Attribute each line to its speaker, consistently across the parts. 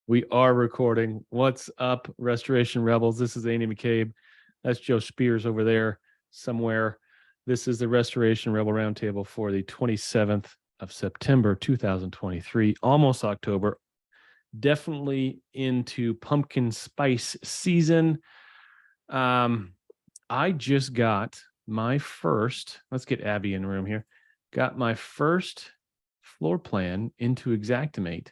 Speaker 1: We are recording. What's up, Restoration Rebels? This is Andy McCabe. That's Joe Spears over there somewhere. This is the Restoration Rebel Roundtable for the 27th of September, 2023, almost October. Definitely into pumpkin spice season. I just got my first, let's get Abby in the room here, got my first floor plan into Xactimate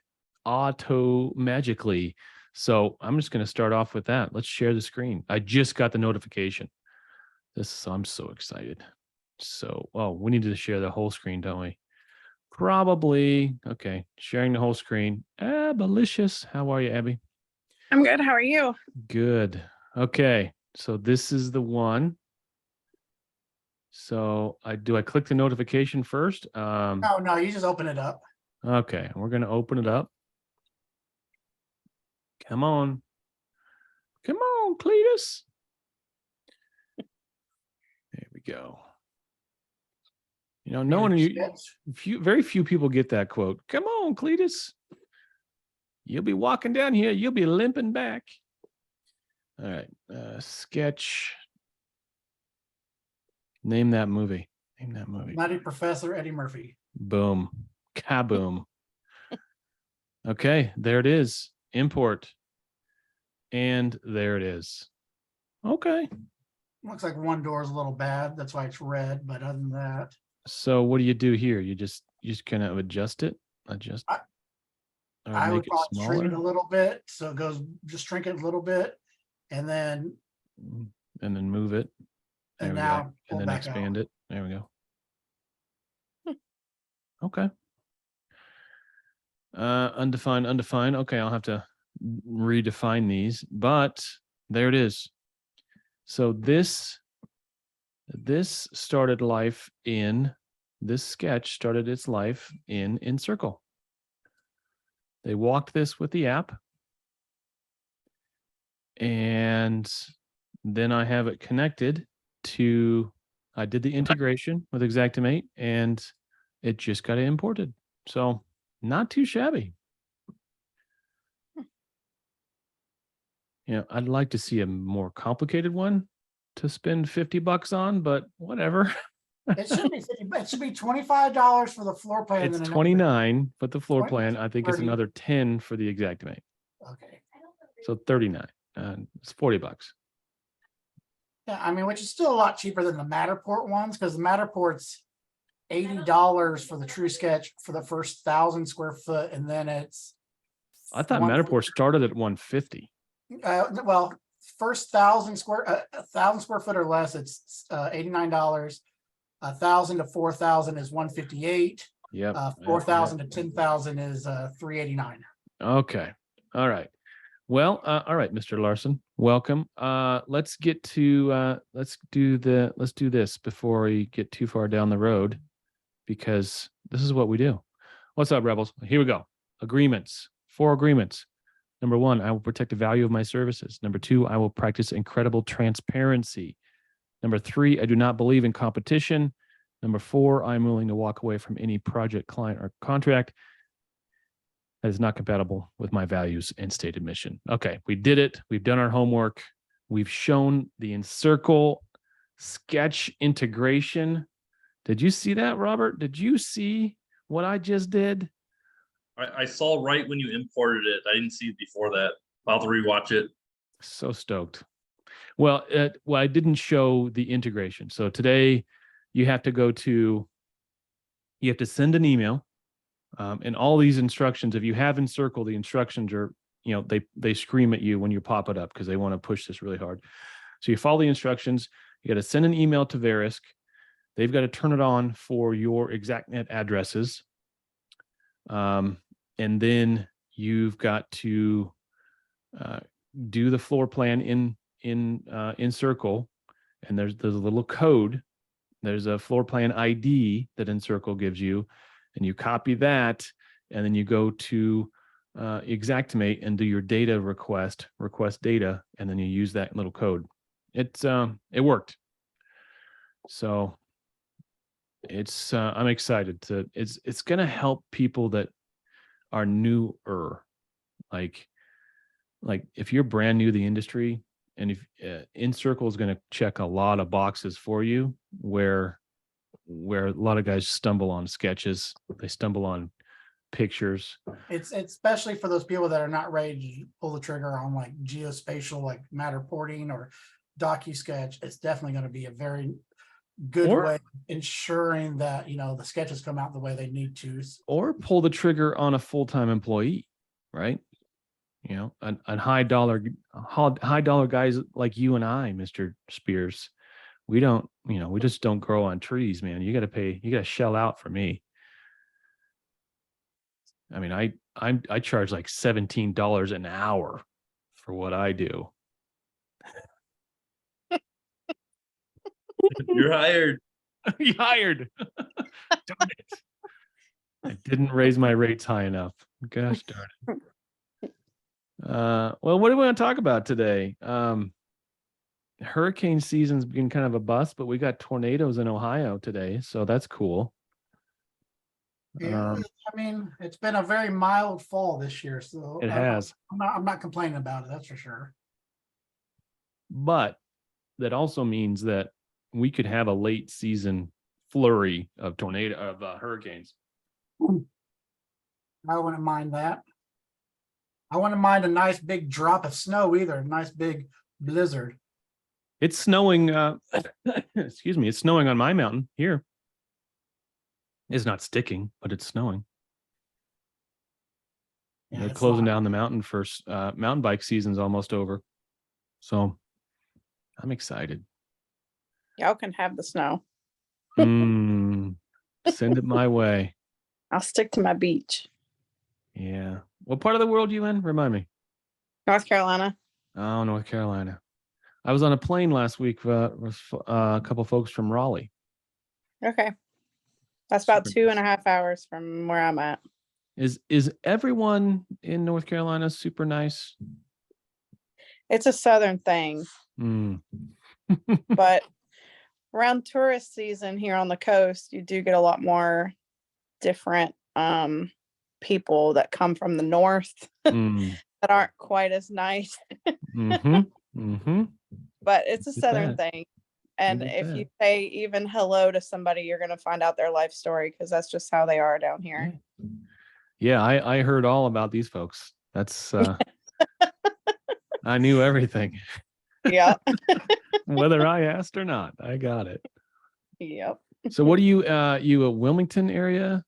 Speaker 1: magically. So I'm just going to start off with that. Let's share the screen. I just got the notification. I'm so excited. So, we need to share the whole screen, don't we? Probably. Okay. Sharing the whole screen. Abalicious. How are you, Abby?
Speaker 2: I'm good. How are you?
Speaker 1: Good. Okay. So this is the one. So I click the notification first?
Speaker 3: No, you just open it up.
Speaker 1: Okay. We're going to open it up. Come on. Come on, Cletus. There we go. You know, very few people get that quote. Come on, Cletus. You'll be walking down here. You'll be limping back. All right. Sketch. Name that movie.
Speaker 3: Nutty Professor Eddie Murphy.
Speaker 1: Boom. Kaboom. Okay. There it is. Import. And there it is. Okay.
Speaker 3: Looks like one door is a little bad. That's why it's red. But other than that.
Speaker 1: So what do you do here? You just kind of adjust it?
Speaker 3: I would probably shrink it a little bit. So it goes, just shrink it a little bit. And then
Speaker 1: move it. There
Speaker 3: and
Speaker 1: we
Speaker 3: now
Speaker 1: go. And then expand it. There we go. Okay. Undefined. Okay, I'll have to redefine these, but there it is. So this started life in, this sketch started its life in Encircle. They walked this with the app. And then I have it connected to, I did the integration with Xactimate and it just got imported. So not too shabby. You know, I'd like to see a more complicated one to spend $50 on, but whatever.
Speaker 3: It should be 50, it should be $25 for the floor plan.
Speaker 1: It's $29 for the floor plan. I think it's another $10 for the Xactimate.
Speaker 3: Okay.
Speaker 1: So $39. It's $40.
Speaker 3: Yeah, I mean, which is still a lot cheaper than the Matterport ones, because the Matterport's $80 for the True Sketch for the first 1,000 square foot, and then it's.
Speaker 1: I thought Matterport started at $150.
Speaker 3: Well, first 1,000 square foot or less, it's $89. 1,000 to 4,000 is $158.
Speaker 1: Yep.
Speaker 3: 4,000 to 10,000 is $389.
Speaker 1: Okay. All right. Well, all right, Mr. Larson, welcome. Let's get to let's do this before we get too far down the road, because this is what we do. What's up, Rebels? Here we go. Agreements. 4 agreements. Number 1, I will protect the value of my services. Number 2, I will practice incredible transparency. Number 3, I do not believe in competition. Number 4, I'm willing to walk away from any project, client, or contract that is not compatible with my values and stated mission. Okay, we did it. We've done our homework. We've shown the Encircle sketch integration. Did you see that, Robert? Did you see what I just did?
Speaker 4: I saw right when you imported it. I didn't see it before that. I'll have to rewatch it.
Speaker 1: So stoked. Well, I didn't show the integration. So today you have to send an email. And all these instructions, if you have Encircle, the instructions are, you know, they scream at you when you pop it up because they want to push this really hard. So you follow the instructions. You got to send an email to Verisk. They've got to turn it on for your Xactnet addresses. And then you've got to do the floor plan in Encircle. And there's a little code. There's a floor plan ID that Encircle gives you. And you copy that, and then you go to Xactimate and do your data request data, and then you use that little code. It worked. So I'm excited it's going to help people that are newer. Like like if you're brand new to the industry, and if InCircle is going to check a lot of boxes for you, where a lot of guys stumble on sketches, they stumble on pictures.
Speaker 3: It's especially for those people that are not ready to pull the trigger on like geospatial, like Matterporting or DocuSketch. It's definitely going to be a very good
Speaker 1: Or-
Speaker 3: way of ensuring that, you know, the sketches come out the way they need to.
Speaker 1: Or pull the trigger on a full-time employee, right? You know, a high dollar guys like you and I, Mr. Spears, we don't, you know, we just don't grow on trees, man. You got to pay, you got to shell out for me. I mean, I charge like $17 an hour for what I do.
Speaker 4: You're hired.
Speaker 1: You hired. Darn it. I didn't raise my rates high enough. Gosh darn it. Well, what do we want to talk about today? Hurricane season's been kind of a bust, but we got tornadoes in Ohio today, so that's cool.
Speaker 3: Yeah, I mean, it's been a very mild fall this year, so
Speaker 1: It has,
Speaker 3: I'm not complaining about it, that's for sure.
Speaker 1: but that also means that we could have a late season flurry of hurricanes.
Speaker 3: I wouldn't mind that. I wouldn't mind a nice big drop of snow either, a nice big blizzard.
Speaker 1: It's snowing. Excuse me. It's snowing on my mountain here. It's not sticking, but it's snowing.
Speaker 3: Yeah,
Speaker 1: They're
Speaker 3: it's
Speaker 1: closing
Speaker 3: not-
Speaker 1: down the mountain for mountain bike season's almost over. So I'm excited.
Speaker 2: Y'all can have the snow.
Speaker 1: Send it my way.
Speaker 2: I'll stick to my beach.
Speaker 1: Yeah. What part of the world you in? Remind me.
Speaker 2: North Carolina.
Speaker 1: Oh, North Carolina. I was on a plane last week with a couple folks from Raleigh.
Speaker 2: Okay. That's about
Speaker 1: Super nice.
Speaker 2: 2.5 hours from where I'm at.
Speaker 1: Is everyone in North Carolina super nice?
Speaker 2: It's a southern thing,
Speaker 1: Mm.
Speaker 2: but around tourist season here on the coast, you do get a lot more different people that come from the north
Speaker 1: Mm.
Speaker 2: that aren't quite as nice.
Speaker 1: Mm-hmm. Mm-hmm.
Speaker 2: But it's a
Speaker 1: Get
Speaker 2: southern
Speaker 1: that.
Speaker 2: thing. And
Speaker 1: get
Speaker 2: if
Speaker 1: that.
Speaker 2: you say even hello to somebody, you're going to find out their life story because that's just how they are down here.
Speaker 1: Yeah, I heard all about these folks. That's I knew everything.
Speaker 2: Yep.
Speaker 1: Whether I asked or not, I got it.
Speaker 2: Yep.
Speaker 1: So what are you you a Wilmington area?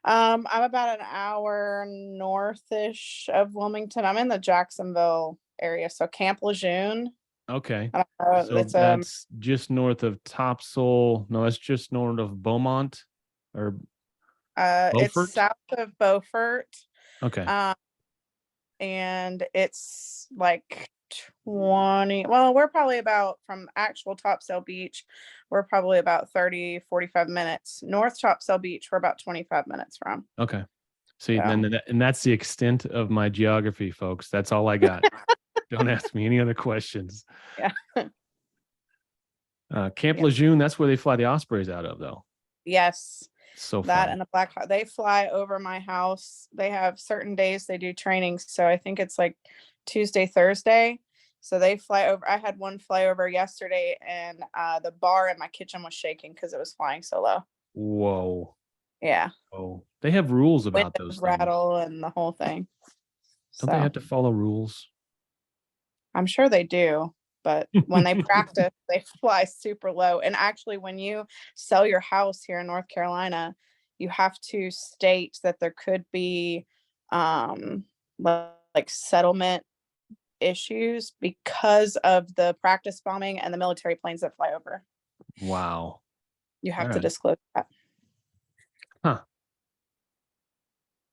Speaker 2: I'm about an hour northish of Wilmington. I'm in the Jacksonville area, so Camp Lejeune.
Speaker 1: Okay. So
Speaker 2: It's
Speaker 1: that's just north of Topsail. No, that's just north of Beaumont or
Speaker 2: it's
Speaker 1: Beaufort?
Speaker 2: south of Beaufort.
Speaker 1: Okay.
Speaker 2: And it's like 20, well, we're probably about from actual Topsail Beach, we're probably about 30-45 minutes. North Topsail Beach, we're about 25 minutes from.
Speaker 1: Okay. See,
Speaker 2: Yeah.
Speaker 1: and that's the extent of my geography, folks. That's all I got. Don't ask me any other questions.
Speaker 2: Yeah.
Speaker 1: Camp
Speaker 2: Yeah.
Speaker 1: Lejeune, that's where they fly the Ospreys out of, though.
Speaker 2: Yes.
Speaker 1: So
Speaker 2: That
Speaker 1: fun.
Speaker 2: and the Black Hawk, they fly over my house. They have certain days they do trainings. So I think it's like Tuesday, Thursday. So they fly over. I had one fly over yesterday and the bar in my kitchen was shaking because it was flying so low.
Speaker 1: Whoa.
Speaker 2: Yeah.
Speaker 1: Oh, they have rules about
Speaker 2: Windows
Speaker 1: those things.
Speaker 2: rattle and the whole thing.
Speaker 1: Don't they
Speaker 2: So
Speaker 1: have to follow rules?
Speaker 2: I'm sure they do. But when they practice, they fly super low. And actually, when you sell your house here in North Carolina, you have to state that there could be like settlement issues because of the practice bombing and the military planes that fly over.
Speaker 1: Wow.
Speaker 2: You have to
Speaker 1: Alright.
Speaker 2: disclose that.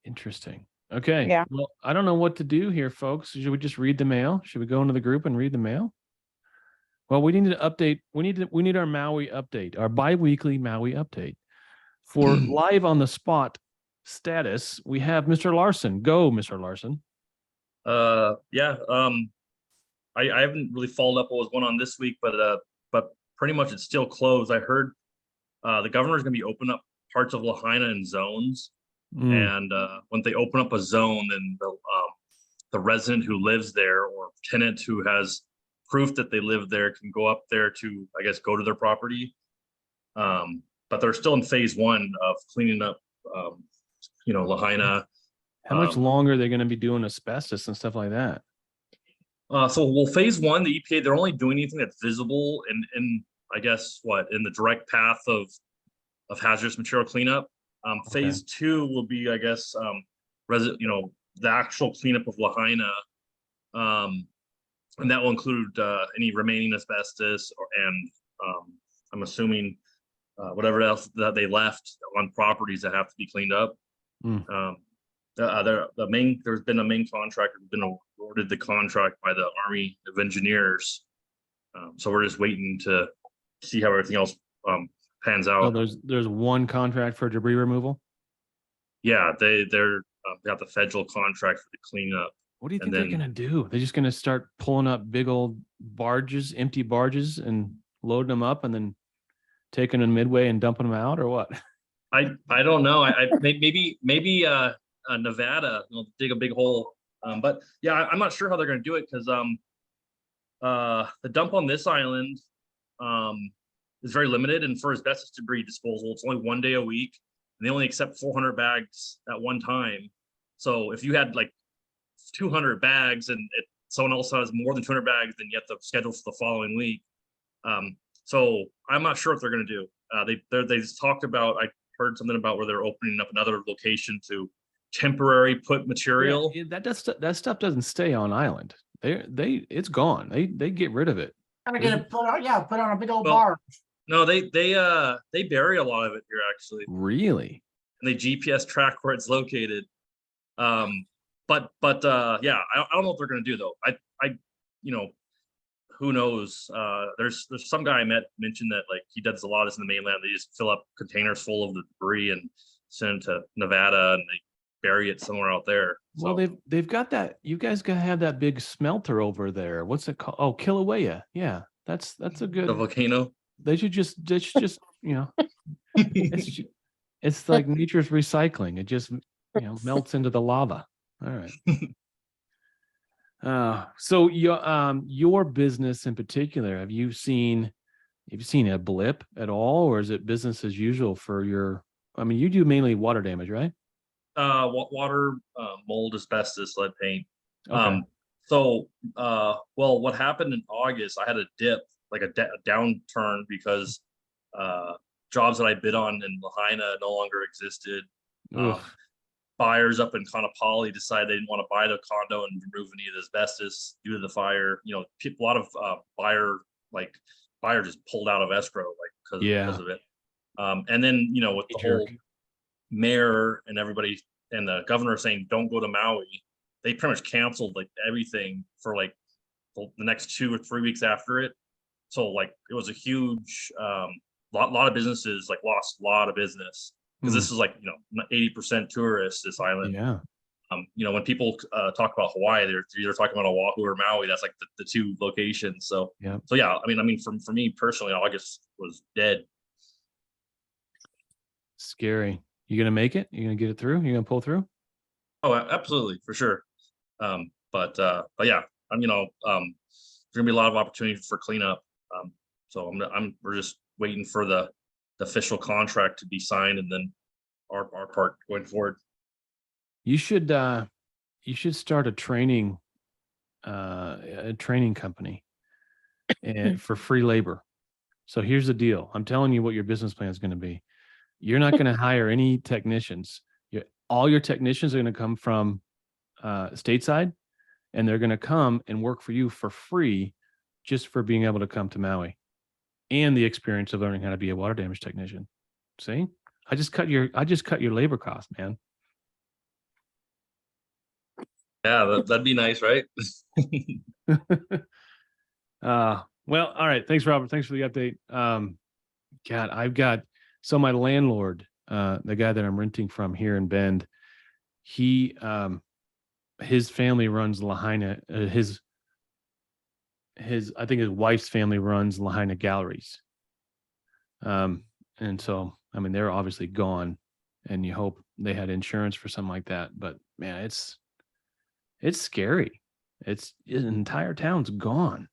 Speaker 1: Interesting. Okay.
Speaker 2: Yeah.
Speaker 1: Well, I don't know what to do here, folks. Should we just read the mail? Should we go into the group and read the mail? Well, we need to update. We need our Maui update, our bi-weekly Maui update. For live on the spot status, we have Mr. Larson. Go, Mr. Larson.
Speaker 4: Yeah. I haven't really followed up what was going on this week, but pretty much it's still closed. I heard the governor's gonna be opening up parts of Lahaina in zones.
Speaker 1: Mm.
Speaker 4: And when they open up a zone, then the the resident who lives there or tenant who has proof that they live there can go up there to, I guess, go to their property. But they're still in phase one of cleaning up, Lahaina.
Speaker 1: How much longer are they going to be doing asbestos and stuff like that?
Speaker 4: So phase one, the EPA, they're only doing anything that's visible in I guess in the direct path of hazardous material cleanup. Phase two will be, I guess, the actual cleanup of Lahaina. And that will include any remaining asbestos and I'm assuming whatever else that they left on properties that have to be cleaned up. There's been a main contractor who's been awarded the contract by the Army of Engineers. So we're just waiting to see how everything else pans out.
Speaker 1: So there's one contract for debris removal.
Speaker 4: Yeah, they got the federal contract for the cleanup.
Speaker 1: What do you think they're gonna do? They're just gonna start pulling up big old barges, empty barges, and loading them up, and then taking them midway and dumping them out, or what?
Speaker 4: I don't know. Maybe Nevada will dig a big hole. But yeah, I'm not sure how they're going to do it because the dump on this island is very limited, and for asbestos debris disposal, it's only 1 day a week, and they only accept 400 bags at one time. So if you had like 200 bags and someone else has more than 200 bags, then you have to schedule for the following week. So I'm not sure what they're going to do. They just talked about, I heard something about where they're opening up another location to temporary put material.
Speaker 1: Yeah, that stuff doesn't stay on island. It's gone. They get rid of it.
Speaker 3: Gotta get it put on a big old bar.
Speaker 4: No, they bury a lot of it here actually.
Speaker 1: Really?
Speaker 4: And they GPS track where it's located. Yeah, I don't know what they're gonna do though. Who knows? There's some guy I mentioned that like he does a lot of this in the mainland. They just fill up containers full of the debris and send it to Nevada, and they bury it somewhere out there. So,
Speaker 1: Well, they've got that. You guys gotta have that big smelter over there. What's it called? Oh, Kilauea. Yeah, that's a good.
Speaker 4: the volcano.
Speaker 1: They should just it's like nature's recycling. It just melts into the lava. All right. So your business in particular, have you seen a blip at all, or is it business as usual for your? I mean, you do mainly water damage, right?
Speaker 4: Water, mold, asbestos, lead paint.
Speaker 1: Okay.
Speaker 4: What happened in August? I had a dip, like a downturn because jobs that I bid on in Lahaina no longer existed. Buyers up in Kaanapali decided they didn't want to buy the condo and remove any of the asbestos due to the fire. A lot of buyer just pulled out of escrow because of it. And then with the whole mayor and everybody and the governor saying don't go to Maui, they pretty much canceled like everything for like the next 2 or 3 weeks after it. So like it was a huge lot of businesses like lost a lot of business because this is like 80% tourists, this island.
Speaker 1: Yeah.
Speaker 4: When people talk about Hawaii, they're either talking about Oahu or Maui. That's like the two locations. So
Speaker 1: yeah.
Speaker 4: So yeah, I mean for me personally, August was dead.
Speaker 1: Scary. You gonna make it? You gonna get it through? You gonna pull through?
Speaker 4: Oh, absolutely, for sure. But yeah, there's gonna be a lot of opportunity for cleanup. So we're just waiting for the official contract to be signed, and then our part going forward.
Speaker 1: You should start a training company and for free labor. So here's the deal. I'm telling you what your business plan is going to be. You're not going to hire any technicians. All your technicians are going to come from stateside, and they're going to come and work for you for free just for being able to come to Maui and the experience of learning how to be a water damage technician. See, I just cut your labor cost, man.
Speaker 4: Yeah, that'd be nice, right?
Speaker 1: Well, all right. Thanks, Robert. Thanks for the update. So my landlord, the guy that I'm renting from here in Bend, his family runs Lahaina. I think his wife's family runs Lahaina galleries. And so, I mean, they're obviously gone, and you hope they had insurance for something like that. But man, it's It's scary. An entire town's gone.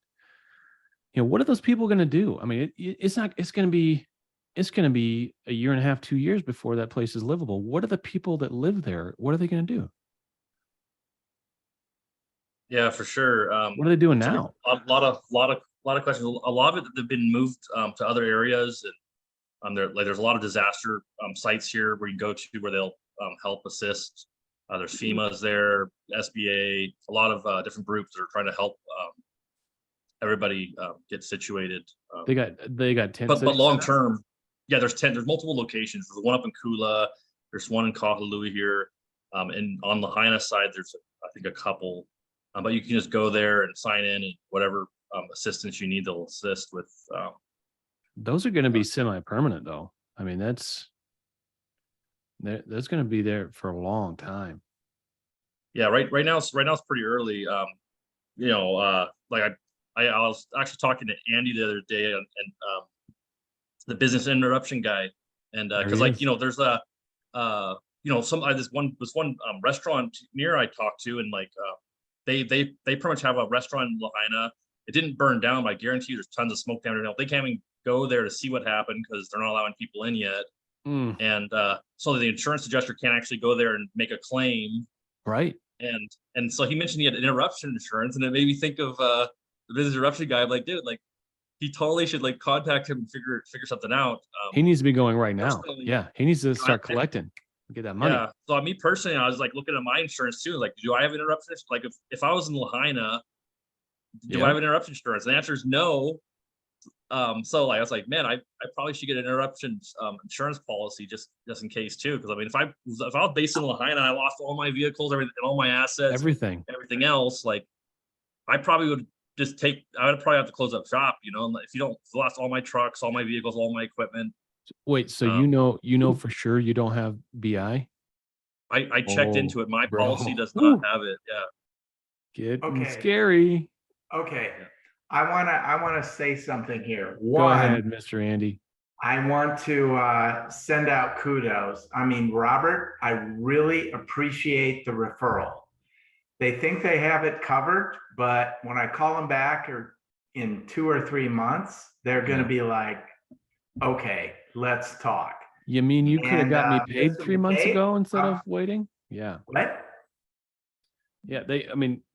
Speaker 1: What are those people going to do? I mean, it's going to be a year and a half, 2 years before that place is livable. What are the people that live there? What are they going to do?
Speaker 4: Yeah, for sure.
Speaker 1: What are they doing
Speaker 4: So
Speaker 1: now?
Speaker 4: a lot of questions. A lot of it have been moved to other areas, and there's a lot of disaster sites here where you go to where they'll help assist. There's FEMA's there, SBA, a lot of different groups that are trying to help everybody get situated.
Speaker 1: They got tents.
Speaker 4: But long term, yeah, there's multiple locations. There's one up in Kula, there's one in Kahului here, and on the Lahaina side, there's I think a couple. But you can just go there and sign in, and whatever assistance you need, they'll assist with.
Speaker 1: Those are going to be semi-permanent, though. I mean, that's going to be there for a long time.
Speaker 4: Yeah, right now it's pretty early. Like I was actually talking to Andy the other day, and the business interruption guy, and because there's a this one restaurant near I talked to, and they pretty much have a restaurant in Lahaina. It didn't burn down, but I guarantee you there's tons of smoke down there now. They can't even go there to see what happened because they're not allowing people in yet. And so the insurance adjuster can't actually go there and make a claim.
Speaker 1: Right.
Speaker 4: And so he mentioned he had interruption insurance, and it made me think of the business interruption guy. I'm like, dude, like he totally should contact him and figure something out.
Speaker 1: He needs to be going right now. Yeah, he needs to start collecting, get that money.
Speaker 4: Yeah. So me personally, I was looking at my insurance too. Like, do I have interruption? Like, if I was in Lahaina, do I have interruption insurance? And the answer is no. So I was like, man, I probably should get an interruption insurance policy just in case too. Because I mean, if I was based in Lahaina, I lost all my vehicles, everything, all my assets, everything else. Like, I probably would I would probably have to close up shop. If you lost all my trucks, all my vehicles, all my equipment.
Speaker 1: Wait, so for sure you don't have BI?
Speaker 4: I checked into it. My policy does not have it. Yeah.
Speaker 1: Getting scary.
Speaker 5: Okay. I want to say something here.
Speaker 1: Go ahead, Mr. Andy.
Speaker 5: I want to send out kudos. I mean, Robert, I really appreciate the referral. They think they have it covered, but when I call them back or in 2 or 3 months, they're going to be like, okay, let's talk.
Speaker 1: You mean you could have got me paid 3 months ago instead of waiting? Yeah.
Speaker 5: What?
Speaker 1: Yeah,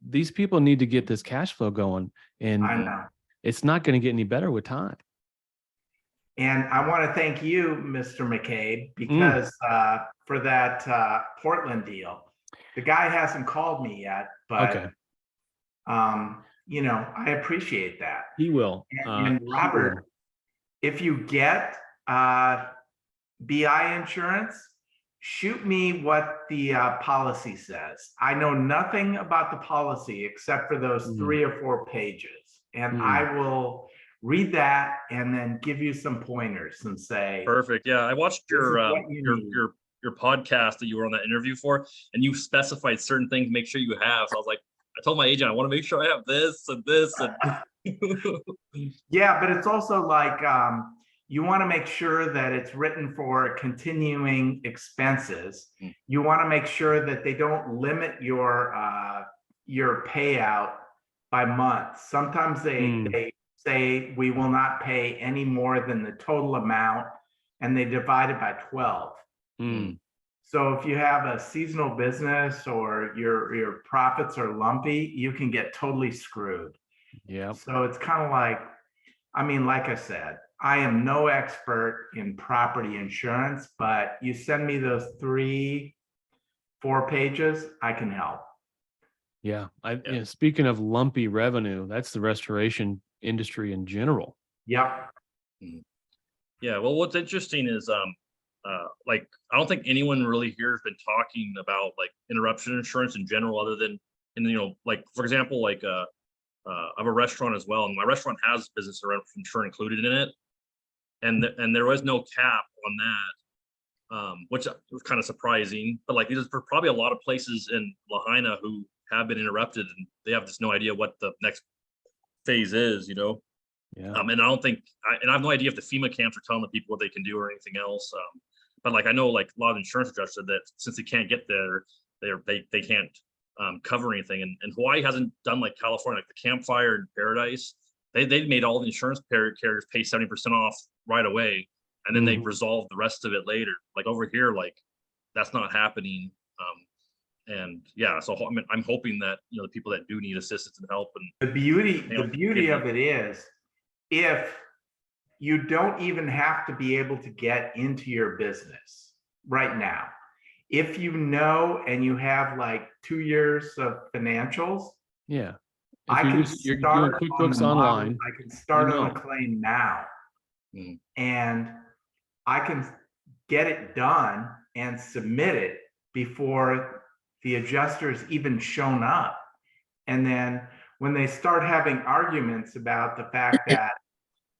Speaker 1: these people need to get this cash flow going, and
Speaker 5: I know
Speaker 1: it's not going to get any better with time.
Speaker 5: And I want to thank you, Mr. McCabe, because for that Portland deal, the guy hasn't called me yet, but
Speaker 1: okay.
Speaker 5: I appreciate that.
Speaker 1: He will.
Speaker 5: And Robert, if you get BI insurance, shoot me what the policy says. I know nothing about the policy except for those 3 or 4 pages. And I will read that and then give you some pointers and say,
Speaker 4: perfect. Yeah. I watched your podcast that you were on that interview for, and you specified certain things, make sure you have. So I told my agent, I want to make sure I have this and this. And
Speaker 5: yeah, but it's also like, you want to make sure that it's written for continuing expenses. You want to make sure that they don't limit your payout by month. Sometimes they say we will not pay any more than the total amount, and they divide it by 12. So if you have a seasonal business or your profits are lumpy, you can get totally screwed.
Speaker 1: Yeah.
Speaker 5: So it's kind of like, like I said, I am no expert in property insurance, but you send me those 3-4 pages, I can help.
Speaker 1: Yeah. Speaking of lumpy revenue, that's the restoration industry in general.
Speaker 5: Yep.
Speaker 4: Yeah. Well, what's interesting is, I don't think anyone really here has been talking about interruption insurance in general, other than, for example, I have a restaurant as well, and my restaurant has business interruption insurance included in it. And there was no cap on that, which was kind of surprising. But there's probably a lot of places in Lahaina who have been interrupted, and they have just no idea what the next phase is. Yeah. And I don't think, and I have no idea if the FEMA camps are telling the people what they can do or anything else. But I know a lot of insurance adjusters said that since they can't get there, they can't cover anything. And Hawaii hasn't done like California, like the Campfire and Paradise. They made all the insurance carriers pay 70% off right away, and then they
Speaker 1: Mhm.
Speaker 4: resolve the rest of it later. Like over here, like that's not happening. And yeah, so I'm hoping that, you know, the people that do need assistance and help, and
Speaker 5: The beauty
Speaker 4: get
Speaker 5: of it is, if you don't even have to be able to get into your business right now, if you know and you have like 2 years of financials,
Speaker 1: Yeah.
Speaker 5: I
Speaker 1: If
Speaker 5: can
Speaker 1: you're doing
Speaker 5: start on
Speaker 1: QuickBooks
Speaker 5: the model.
Speaker 1: online,
Speaker 5: I can start on
Speaker 1: know.
Speaker 5: a claim now,
Speaker 4: Mhm.
Speaker 5: and I can get it done and submit it before the adjuster's even shown up. And then when they start having arguments about the fact that,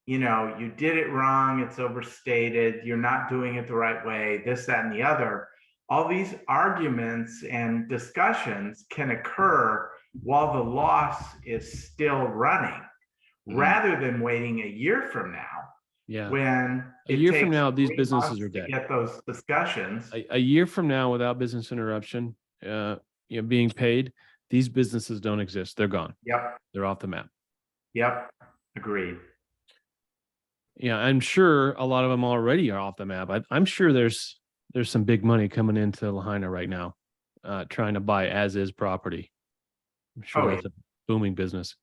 Speaker 5: you know, you did it wrong, it's overstated, you're not doing it the right way, this, that, and the other, all these arguments and discussions can occur while the loss is still running, rather than waiting a year from now,
Speaker 1: Yeah.
Speaker 5: when
Speaker 1: A
Speaker 5: it
Speaker 1: year from
Speaker 5: takes
Speaker 1: now, these
Speaker 5: 3
Speaker 1: businesses
Speaker 5: months
Speaker 1: are
Speaker 5: to
Speaker 1: dead.
Speaker 5: get those discussions.
Speaker 1: A year from now, without business interruption, being paid, these businesses don't exist. They're gone.
Speaker 5: Yep,
Speaker 1: They're off the map.
Speaker 5: yep, agreed.
Speaker 1: Yeah, I'm sure a lot of them already are off the map. I'm sure there's some big money coming into Lahaina right now, trying to buy as is property. I'm sure
Speaker 5: Oh,
Speaker 1: that's a booming business.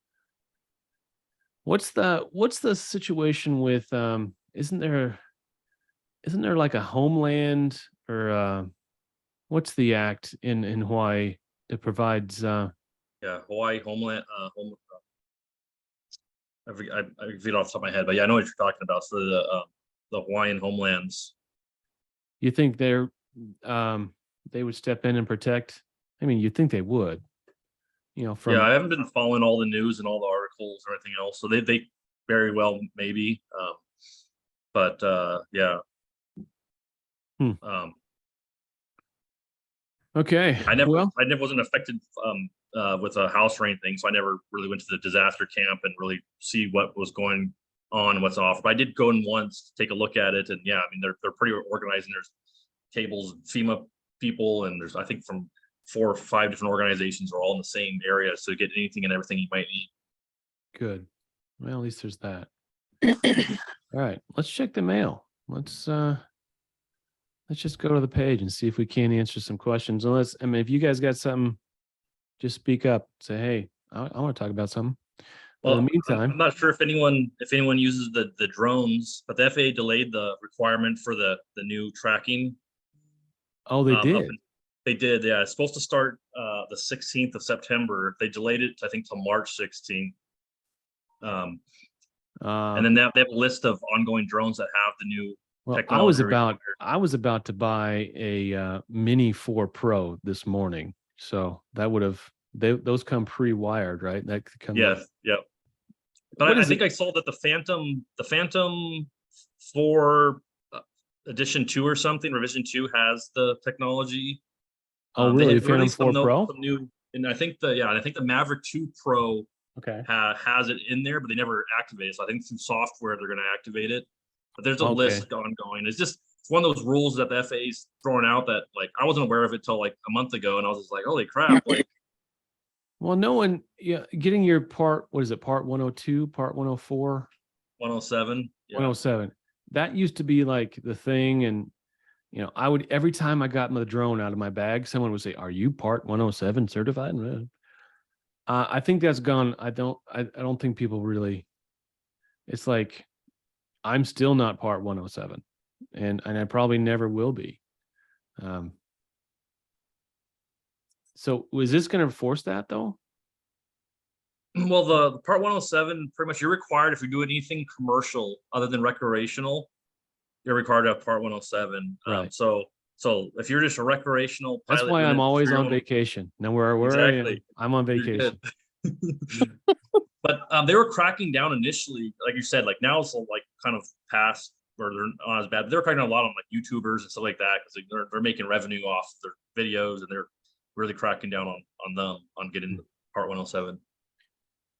Speaker 1: What's the situation with isn't there like a homeland or what's the act in Hawaii that provides
Speaker 4: Yeah, Hawaii Homeland, I forget it off the top of my head, but yeah, I know what you're talking about. So the Hawaiian homelands.
Speaker 1: you think they would step in and protect? I mean, you think they would, from
Speaker 4: Yeah, I haven't been following all the news and all the articles or anything else, so they very well maybe, but yeah.
Speaker 1: Hmm.
Speaker 4: Um,
Speaker 1: Okay.
Speaker 4: I never
Speaker 1: Well,
Speaker 4: wasn't affected with a house or anything, so I never really went to the disaster camp and really see what was going on and what's off. But I did go in once to take a look at it, and yeah, I mean they're pretty organized, and there's tables, FEMA people, and there's I think from 4 or 5 different organizations are all in the same area, so to get anything and everything you might need.
Speaker 1: good. Well, at least there's that. All right, let's check the mail. Let's just go to the page and see if we can answer some questions. I mean, if you guys got something, just speak up. Say, hey, I want to talk about something. But in
Speaker 4: Well,
Speaker 1: the meantime,
Speaker 4: I'm not sure if anyone uses the drones, but the FAA delayed the requirement for the new tracking.
Speaker 1: oh, they did.
Speaker 4: They did, yeah. It's supposed to start the 16th of September. They delayed it, I think, till March 16th. And then they have a list of ongoing drones that have the new
Speaker 1: well,
Speaker 4: technology.
Speaker 1: I was about to buy a Mini 4 Pro this morning, so that would have those come pre-wired, right? That could come.
Speaker 4: Yes, yep. But I think I saw that the Phantom 4 edition 2 or something, revision 2 has the technology.
Speaker 1: Oh, really?
Speaker 4: They
Speaker 1: Phantom
Speaker 4: released
Speaker 1: 4 Pro?
Speaker 4: some new, and I think the Maverick 2 Pro
Speaker 1: Okay.
Speaker 4: has it in there, but they never activate it. So I think through software they're going to activate it. But there's a
Speaker 1: Okay.
Speaker 4: list ongoing. It's one of those rules that the FAA's throwing out that like I wasn't aware of it till like a month ago, and I was just like, holy crap! Like,
Speaker 1: Well, no one, getting your part, what is it, part 102, part 104,
Speaker 4: 107. Yeah.
Speaker 1: 107. That used to be like the thing. And, I would, every time I got my drone out of my bag, someone would say, are you part 107 certified? I think that's gone. I don't think people really, it's like, I'm still not part 107 and I probably never will be. So is this going to force that though?
Speaker 4: Well, the part 107, pretty much you're required if you're doing anything commercial other than recreational, you're required to have part 107.
Speaker 1: Right.
Speaker 4: So if you're just a recreational pilot,
Speaker 1: That's why I'm always on vacation. Now where I am, I'm on vacation.
Speaker 4: But they were cracking down initially, like you said, like now it's like kind of past where they're not as bad. But they're cracking down a lot on like YouTubers and stuff like that because they're making revenue off their videos, and they're really cracking down on them on getting part 107.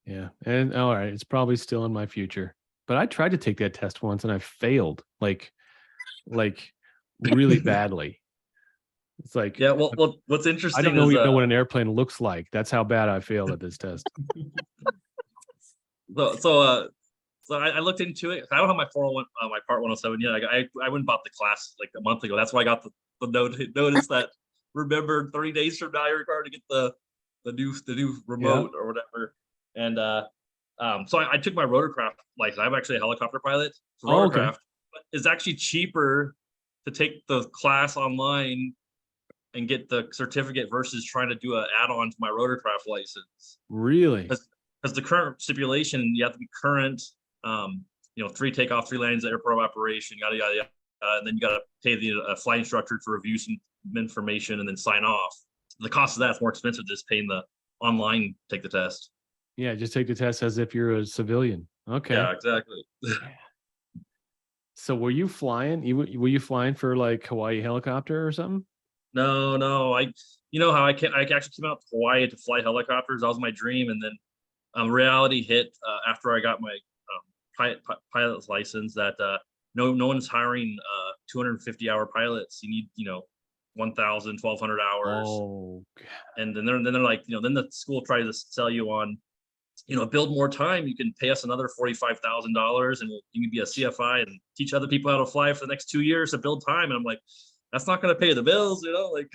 Speaker 1: Yeah. And all right, it's probably still in my future. But I tried to take that test once and I failed like really badly. It's like,
Speaker 4: Yeah. Well, what's interesting
Speaker 1: I don't know
Speaker 4: is
Speaker 1: even know what an airplane looks like. That's how bad I failed at this test.
Speaker 4: so I looked into it. I don't have my 401, my part 107 yet. I went and bought the class like a month ago. That's why I got the notice that remember 30 days from now you're required to get the new remote or whatever. And so I took my rotorcraft license. I'm actually a helicopter pilot. So
Speaker 1: Oh, okay.
Speaker 4: rotorcraft is actually cheaper to take the class online and get the certificate versus trying to do an add-on to my rotorcraft license.
Speaker 1: Really?
Speaker 4: Because the current stipulation, you have to be current, 3 takeoff, 3 landings, airport operation, yada yada yada, and then you got to pay the flight instructor to review some information and then sign off. The cost of that's more expensive than just paying the online take the test.
Speaker 1: Yeah, just take the test as if you're a civilian. Okay.
Speaker 4: Yeah, exactly.
Speaker 1: So were you flying? Were you flying for like Hawaii helicopter or something?
Speaker 4: No, you know how I actually came out to Hawaii to fly helicopters. That was my dream, and then reality hit after I got my pilot's license that no one's hiring 250-hour pilots. You need 1,000, 1,200 hours.
Speaker 1: Oh,
Speaker 4: And then they're like, then the school tries to sell you on, build more time. You can pay us another $45,000 and you can be a CFI and teach other people how to fly for the next 2 years to build time. And I'm like, that's not going to pay the bills, like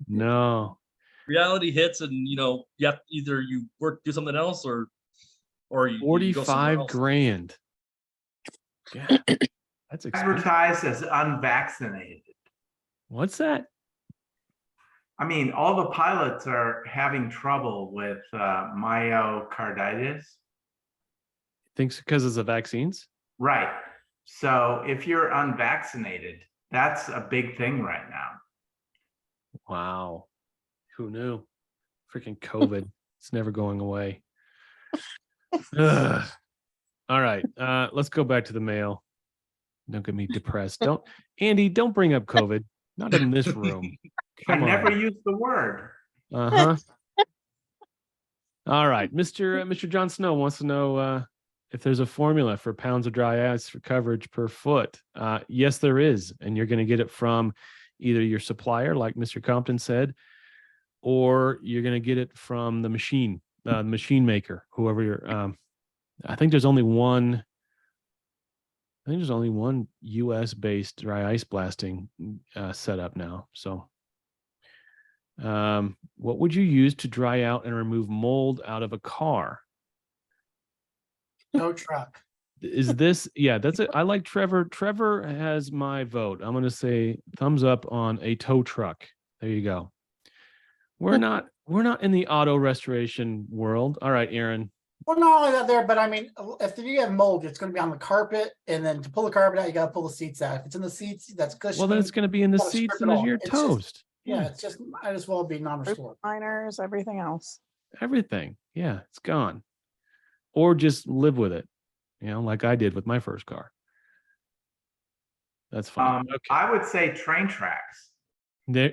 Speaker 1: no.
Speaker 4: reality hits and, you have either you do something else or you go somewhere
Speaker 1: 45
Speaker 4: else.
Speaker 1: grand. Yeah, that's expensive.
Speaker 5: Advertised as unvaccinated.
Speaker 1: What's that?
Speaker 5: I mean, all the pilots are having trouble with myocarditis.
Speaker 1: Thinks because of the vaccines?
Speaker 5: Right. So if you're unvaccinated, that's a big thing right now.
Speaker 1: Wow. Who knew? Freaking COVID. It's never going away. Ugh. All right. Let's go back to the mail. Don't get me depressed. Andy, don't bring up COVID. Not in this room. Come
Speaker 5: I never
Speaker 1: on.
Speaker 5: used the word.
Speaker 1: Uh-huh. All right. Mr. John Snow wants to know if there's a formula for pounds of dry ice for coverage per foot. Yes, there is. And you're going to get it from either your supplier, like Mr. Compton said, or you're going to get it from the machine maker, whoever you're. I think there's only one US based dry ice blasting setup now. So what would you use to dry out and remove mold out of a car?
Speaker 3: No truck.
Speaker 1: Is this, yeah, that's it. I like Trevor. Trevor has my vote. I'm going to say thumbs up on a tow truck. There you go. We're not in the auto restoration world. All right, Aaron.
Speaker 3: Well, not only that there, but I mean, if you have mold, it's going to be on the carpet, and then to pull the carpet out, you got to pull the seats out. If it's in the seats, that's cushioning.
Speaker 1: Well, then it's going to be in the
Speaker 3: gotta
Speaker 1: seats
Speaker 3: strip it
Speaker 1: and
Speaker 3: off.
Speaker 1: you're
Speaker 3: It's
Speaker 1: toast.
Speaker 3: Yeah, it's just might as well be non-restored.
Speaker 2: Liners, everything else.
Speaker 1: Everything. Yeah, it's gone. Or just live with it, like I did with my first car. That's fine. Okay.
Speaker 5: I would say train tracks.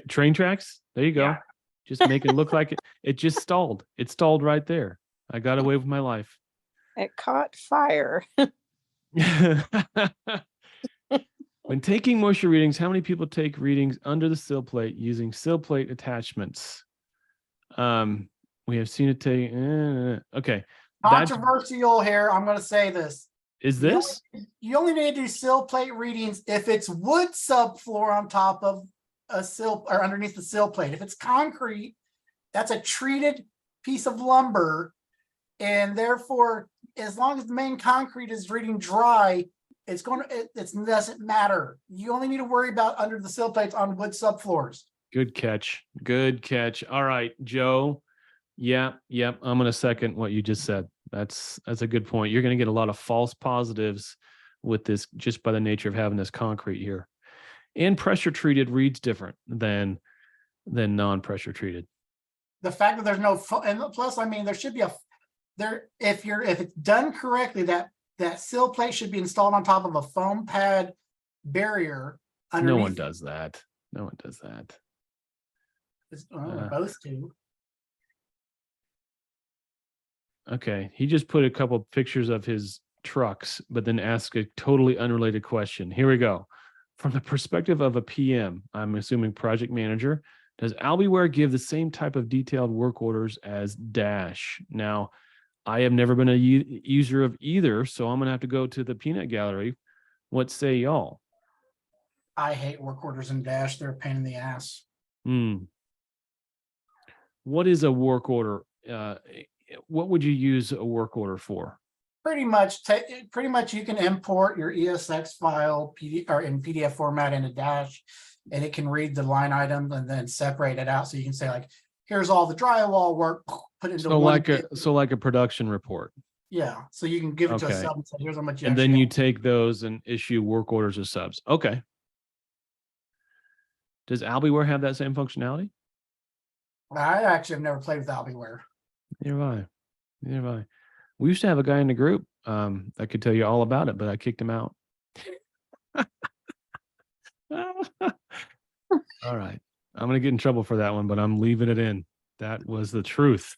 Speaker 1: Train tracks. There you go.
Speaker 5: Yeah.
Speaker 1: Just make it look like it just stalled. It stalled right there. I got away with my life.
Speaker 2: It caught fire.
Speaker 1: When taking moisture readings, how many people take readings under the sill plate using sill plate attachments? We have seen it take. Okay.
Speaker 3: Controversial here. I'm going to say this.
Speaker 1: Is this?
Speaker 3: You only need to do sill plate readings if it's wood subfloor on top of a sill or underneath the sill plate. If it's concrete, that's a treated piece of lumber. And therefore, as long as the main concrete is reading dry, it doesn't matter. You only need to worry about under the sill plates on wood subfloors.
Speaker 1: Good catch. Good catch. All right, Joe. Yeah. I'm going to second what you just said. That's a good point. You're going to get a lot of false positives with this just by the nature of having this concrete here. And pressure treated reads different than non-pressure treated.
Speaker 3: The fact that there's no and plus, I mean, there should be if it's done correctly, that sill plate should be installed on top of a foam pad barrier.
Speaker 1: No one does that. No one does that.
Speaker 3: Both do.
Speaker 1: Okay, he just put a couple of pictures of his trucks, but then asked a totally unrelated question. Here we go. from the perspective of a PM, I'm assuming project manager, does Albiware give the same type of detailed work orders as Dash? Now, I have never been a user of either, so I'm going to have to go to the peanut gallery. What say y'all?
Speaker 3: I hate work orders in Dash. They're a pain in the ass.
Speaker 1: What is a work order? What would you use a work order for?
Speaker 3: Pretty much you can import your ESX file or in PDF format into Dash, and it can read the line item and then separate it out. So you can say like, here's all the drywall work, put it into
Speaker 1: So
Speaker 3: one.
Speaker 1: like a production report.
Speaker 3: Yeah. So you can give it to a
Speaker 1: Okay.
Speaker 3: sub and say, here's how much.
Speaker 1: And then you take those and issue work orders as subs. Okay. Does Albiware have that same functionality?
Speaker 3: I actually have never played with Albiware.
Speaker 1: Neither have I. Neither have I. We used to have a guy in the group that could tell you all about it, but I kicked him out. All right. I'm going to get in trouble for that one, but I'm leaving it in. That was the truth.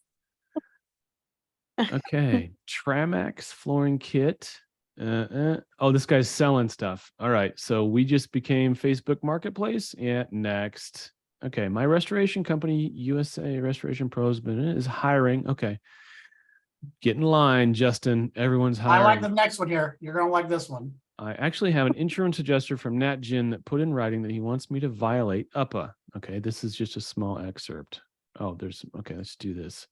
Speaker 1: Okay. Tramax flooring kit. Oh, this guy's selling stuff. All right. So we just became Facebook Marketplace. Yeah. Next. Okay. My restoration company, USA Restoration Pros, is hiring. Okay. Get in line, Justin. Everyone's hiring.
Speaker 3: I like the next one here. You're going to like this one.
Speaker 1: I actually have an insurance adjuster from Nat Gin that put in writing that he wants me to violate UPPA. Okay, this is just a small excerpt. Oh, okay, let's do this.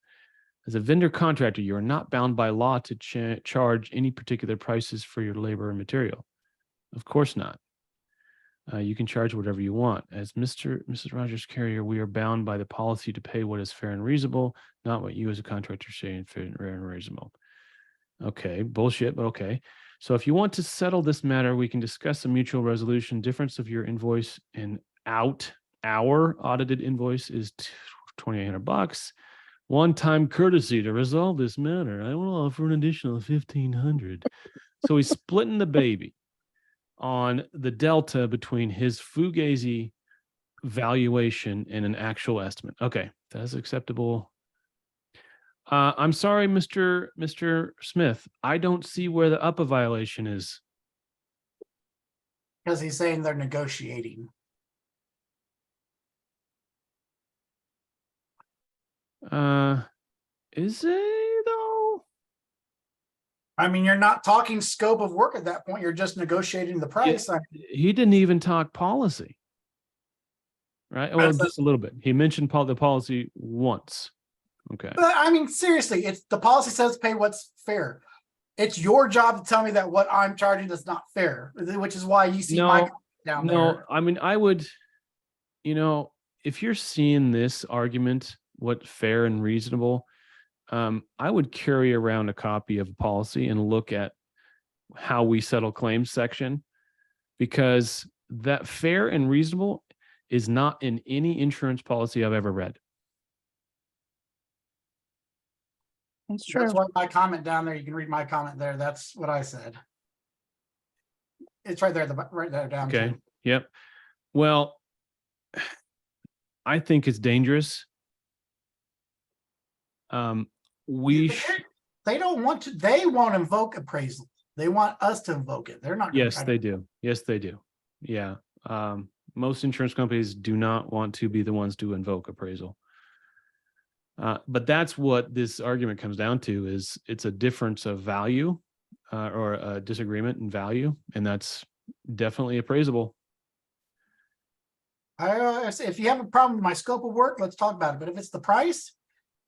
Speaker 1: As a vendor contractor, you are not bound by law to charge any particular prices for your labor and material. Of course not. You can charge whatever you want. As Mrs. Rogers carrier, we are bound by the policy to pay what is fair and reasonable, not what you as a contractor say is fair and reasonable. Okay, bullshit, but okay. So if you want to settle this matter, we can discuss a mutual resolution. Difference of your invoice and our audited invoice is $2,800. One-time courtesy to resolve this matter. I will offer an additional $1,500. So he's splitting the baby on the delta between his fugazi valuation and an actual estimate. Okay, that's acceptable. I'm sorry, Mr. Smith. I don't see where the UPPA violation is.
Speaker 3: Because he's saying they're negotiating.
Speaker 1: Is it though?
Speaker 3: I mean, you're not talking scope of work at that point. You're just negotiating the price.
Speaker 1: He didn't even talk policy. Right? Well, just a little bit. He mentioned the policy once. Okay.
Speaker 3: But I mean, seriously, it's the policy says pay what's fair. It's your job to tell me that what I'm charging is not fair, which is why you see my down there.
Speaker 1: No, I mean, I would, if you're seeing this argument, what fair and reasonable, I would carry around a copy of a policy and look at how we settle claims section, because that fair and reasonable is not in any insurance policy I've ever read.
Speaker 2: That's true.
Speaker 3: That's why my comment down there, you can read my comment there. That's what I said. It's right there, right there down.
Speaker 1: Okay.
Speaker 3: too.
Speaker 1: Yep. Well, I think it's dangerous.
Speaker 3: They don't want to, they won't invoke appraisal. They want us to invoke it. They're not.
Speaker 1: Yes, they do. Yes, they do. Yeah. Most insurance companies do not want to be the ones to invoke appraisal. But that's what this argument comes down to, is it's a difference of value or a disagreement in value, and that's definitely appraisable.
Speaker 3: If you have a problem with my scope of work, let's talk about it. But if it's the price,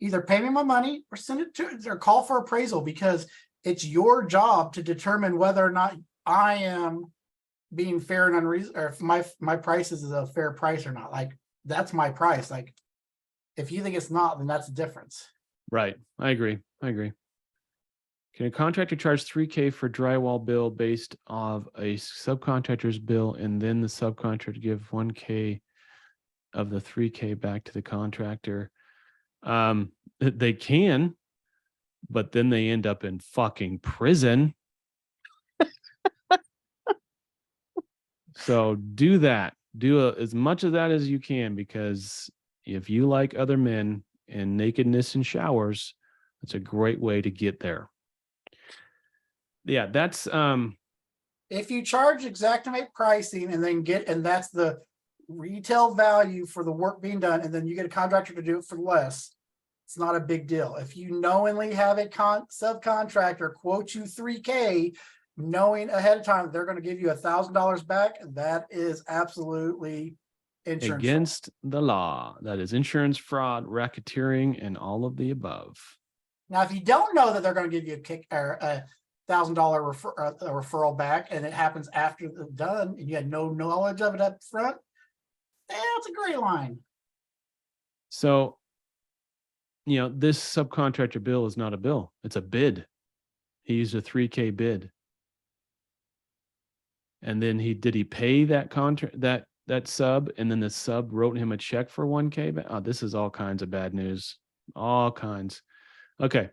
Speaker 3: either pay me my money or send it to, or call for appraisal, because it's your job to determine whether or not I am being fair and unreasonable, or if my price is a fair price or not. Like, that's my price. Like, if you think it's not, then that's the difference.
Speaker 1: Right. I agree. Can a contractor charge $3,000 for drywall bill based off a subcontractor's bill, and then the subcontractor give $1,000 of the $3,000 back to the contractor? They can, but then they end up in fucking prison. So do that. Do as much of that as you can, because if you like other men and nakedness in showers, that's a great way to get there. Yeah, that's
Speaker 3: If you charge Xactimate pricing and then and that's the retail value for the work being done, and then you get a contractor to do it for less, it's not a big deal. If you knowingly have a subcontractor quote you $3K, knowing ahead of time they're going to give you $1,000 back, that is absolutely insurance fraud.
Speaker 1: Against the law. That is insurance fraud, racketeering, and all of the above.
Speaker 3: Now, if you don't know that they're going to give you a kick or a $1,000 referral back, and it happens after it's done, and you had no knowledge of it up front, it's a gray line.
Speaker 1: So, you know, this subcontractor bill is not a bill; it's a bid. He used a $3K bid, and then did he pay that contract that sub, and then the sub wrote him a check for $1K? Oh, this is all kinds of bad news. All kinds. Okay.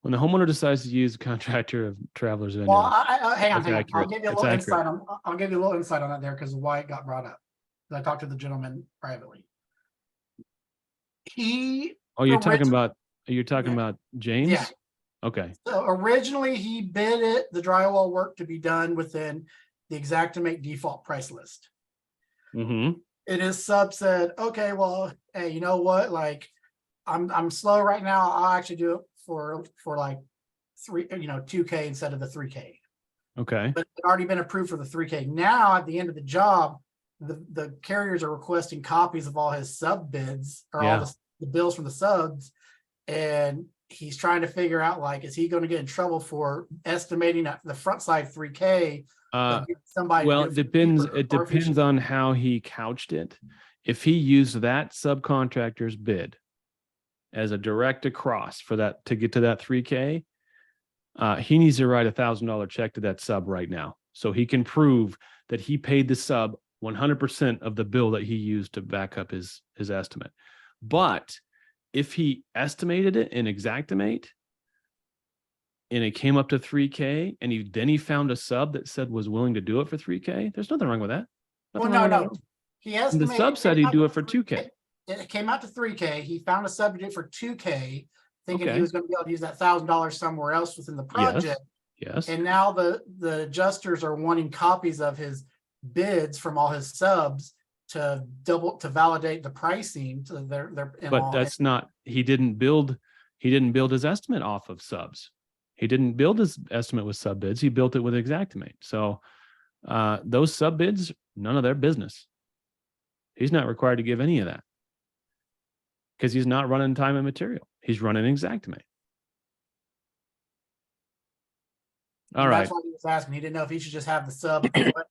Speaker 1: When the homeowner decides to use a contractor of travelers vendor.
Speaker 3: Well, hang on.
Speaker 1: That's
Speaker 3: I'll
Speaker 1: accurate.
Speaker 3: give you a
Speaker 1: That's
Speaker 3: little
Speaker 1: accurate.
Speaker 3: insight on. I'll give you a little insight on that there because of why it got brought up. I talked to the gentleman privately.
Speaker 1: Oh, you're talking about
Speaker 3: Yeah.
Speaker 1: about James?
Speaker 3: Yeah.
Speaker 1: Okay.
Speaker 3: So originally he bid the drywall work to be done within the Xactimate default price list.
Speaker 1: Mm-hmm.
Speaker 3: And his sub said, okay, well, hey, you know what? Like, I'm slow right now. I'll actually do it for like $2K instead of the $3K.
Speaker 1: Okay.
Speaker 3: But it's already been approved for the $3K. Now at the end of the job, the carriers are requesting copies of all his sub bids or all the bills from the subs, and he's trying to figure out, like, is he going to get in trouble for estimating at the front side $3K? Somebody
Speaker 1: Well, it depends. It depends on how he couched it. If he used that subcontractor's bid as a direct across for that to get to that $3K, he needs to write $1,000 check to that sub right now, so he can prove that he paid the sub 100% of the bill that he used to back up his estimate. But if he estimated it in Xactimate and it came up to $3K, and he found a sub that said was willing to do it for $3K, there's nothing wrong with that.
Speaker 3: Well,
Speaker 1: Nothing wrong with that at
Speaker 3: no.
Speaker 1: all.
Speaker 3: He
Speaker 1: And
Speaker 3: estimated
Speaker 1: the sub said he'd do it for $2K.
Speaker 3: It came out to $3K. He found a sub to do it for $2K, thinking
Speaker 1: Okay.
Speaker 3: he was going to be able to use that $1,000 somewhere else within the project.
Speaker 1: Yes.
Speaker 3: And now the adjusters are wanting copies of his bids from all his subs to validate the pricing to their
Speaker 1: But that's not, he didn't build his estimate off of subs. He didn't build his estimate with sub bids. He built it with Xactimate. So those sub bids, none of their business. He's not required to give any of that because he's not running time and material. He's running Xactimate. All right.
Speaker 3: That's why he was asking. He didn't know if he should just have the sub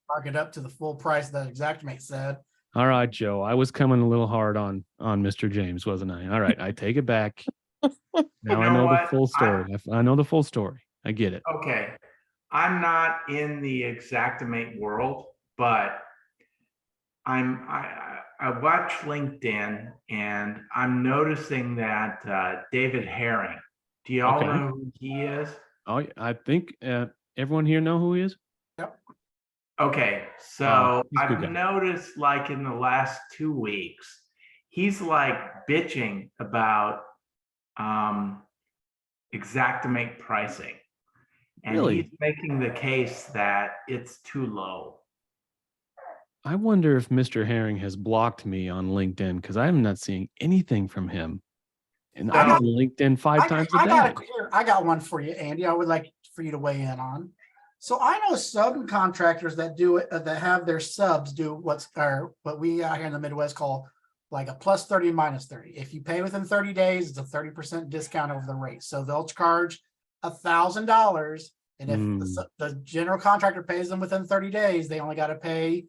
Speaker 3: mark it up to the full price that Xactimate said.
Speaker 1: All right, Joe. I was coming a little hard on Mr. James, wasn't I? All right, I take it back. Now I know the full story. I know the full story. I get it.
Speaker 5: Okay. I'm not in the Xactimate world, but I watch LinkedIn and I'm noticing that David Herring. Do y'all know who he is?
Speaker 1: Oh, I think everyone here know who he is.
Speaker 3: Yep.
Speaker 5: Okay, so
Speaker 1: he's a good guy.
Speaker 5: I've noticed, like, in the last 2 weeks, he's like bitching about Xactimate pricing, and
Speaker 1: Really?
Speaker 5: he's making the case that it's too low.
Speaker 1: I wonder if Mr. Herring has blocked me on LinkedIn because I'm not seeing anything from him. And I'm on LinkedIn five times a day.
Speaker 3: I got one for you, Andy. I would like for you to weigh in on. So I know subcontractors that do it, that have their subs do what we out here in the Midwest call like a plus 30, minus 30. If you pay within 30 days, it's a 30% discount over the rate. So they'll charge $1,000. And if the general contractor pays them within 30 days, they only got to pay,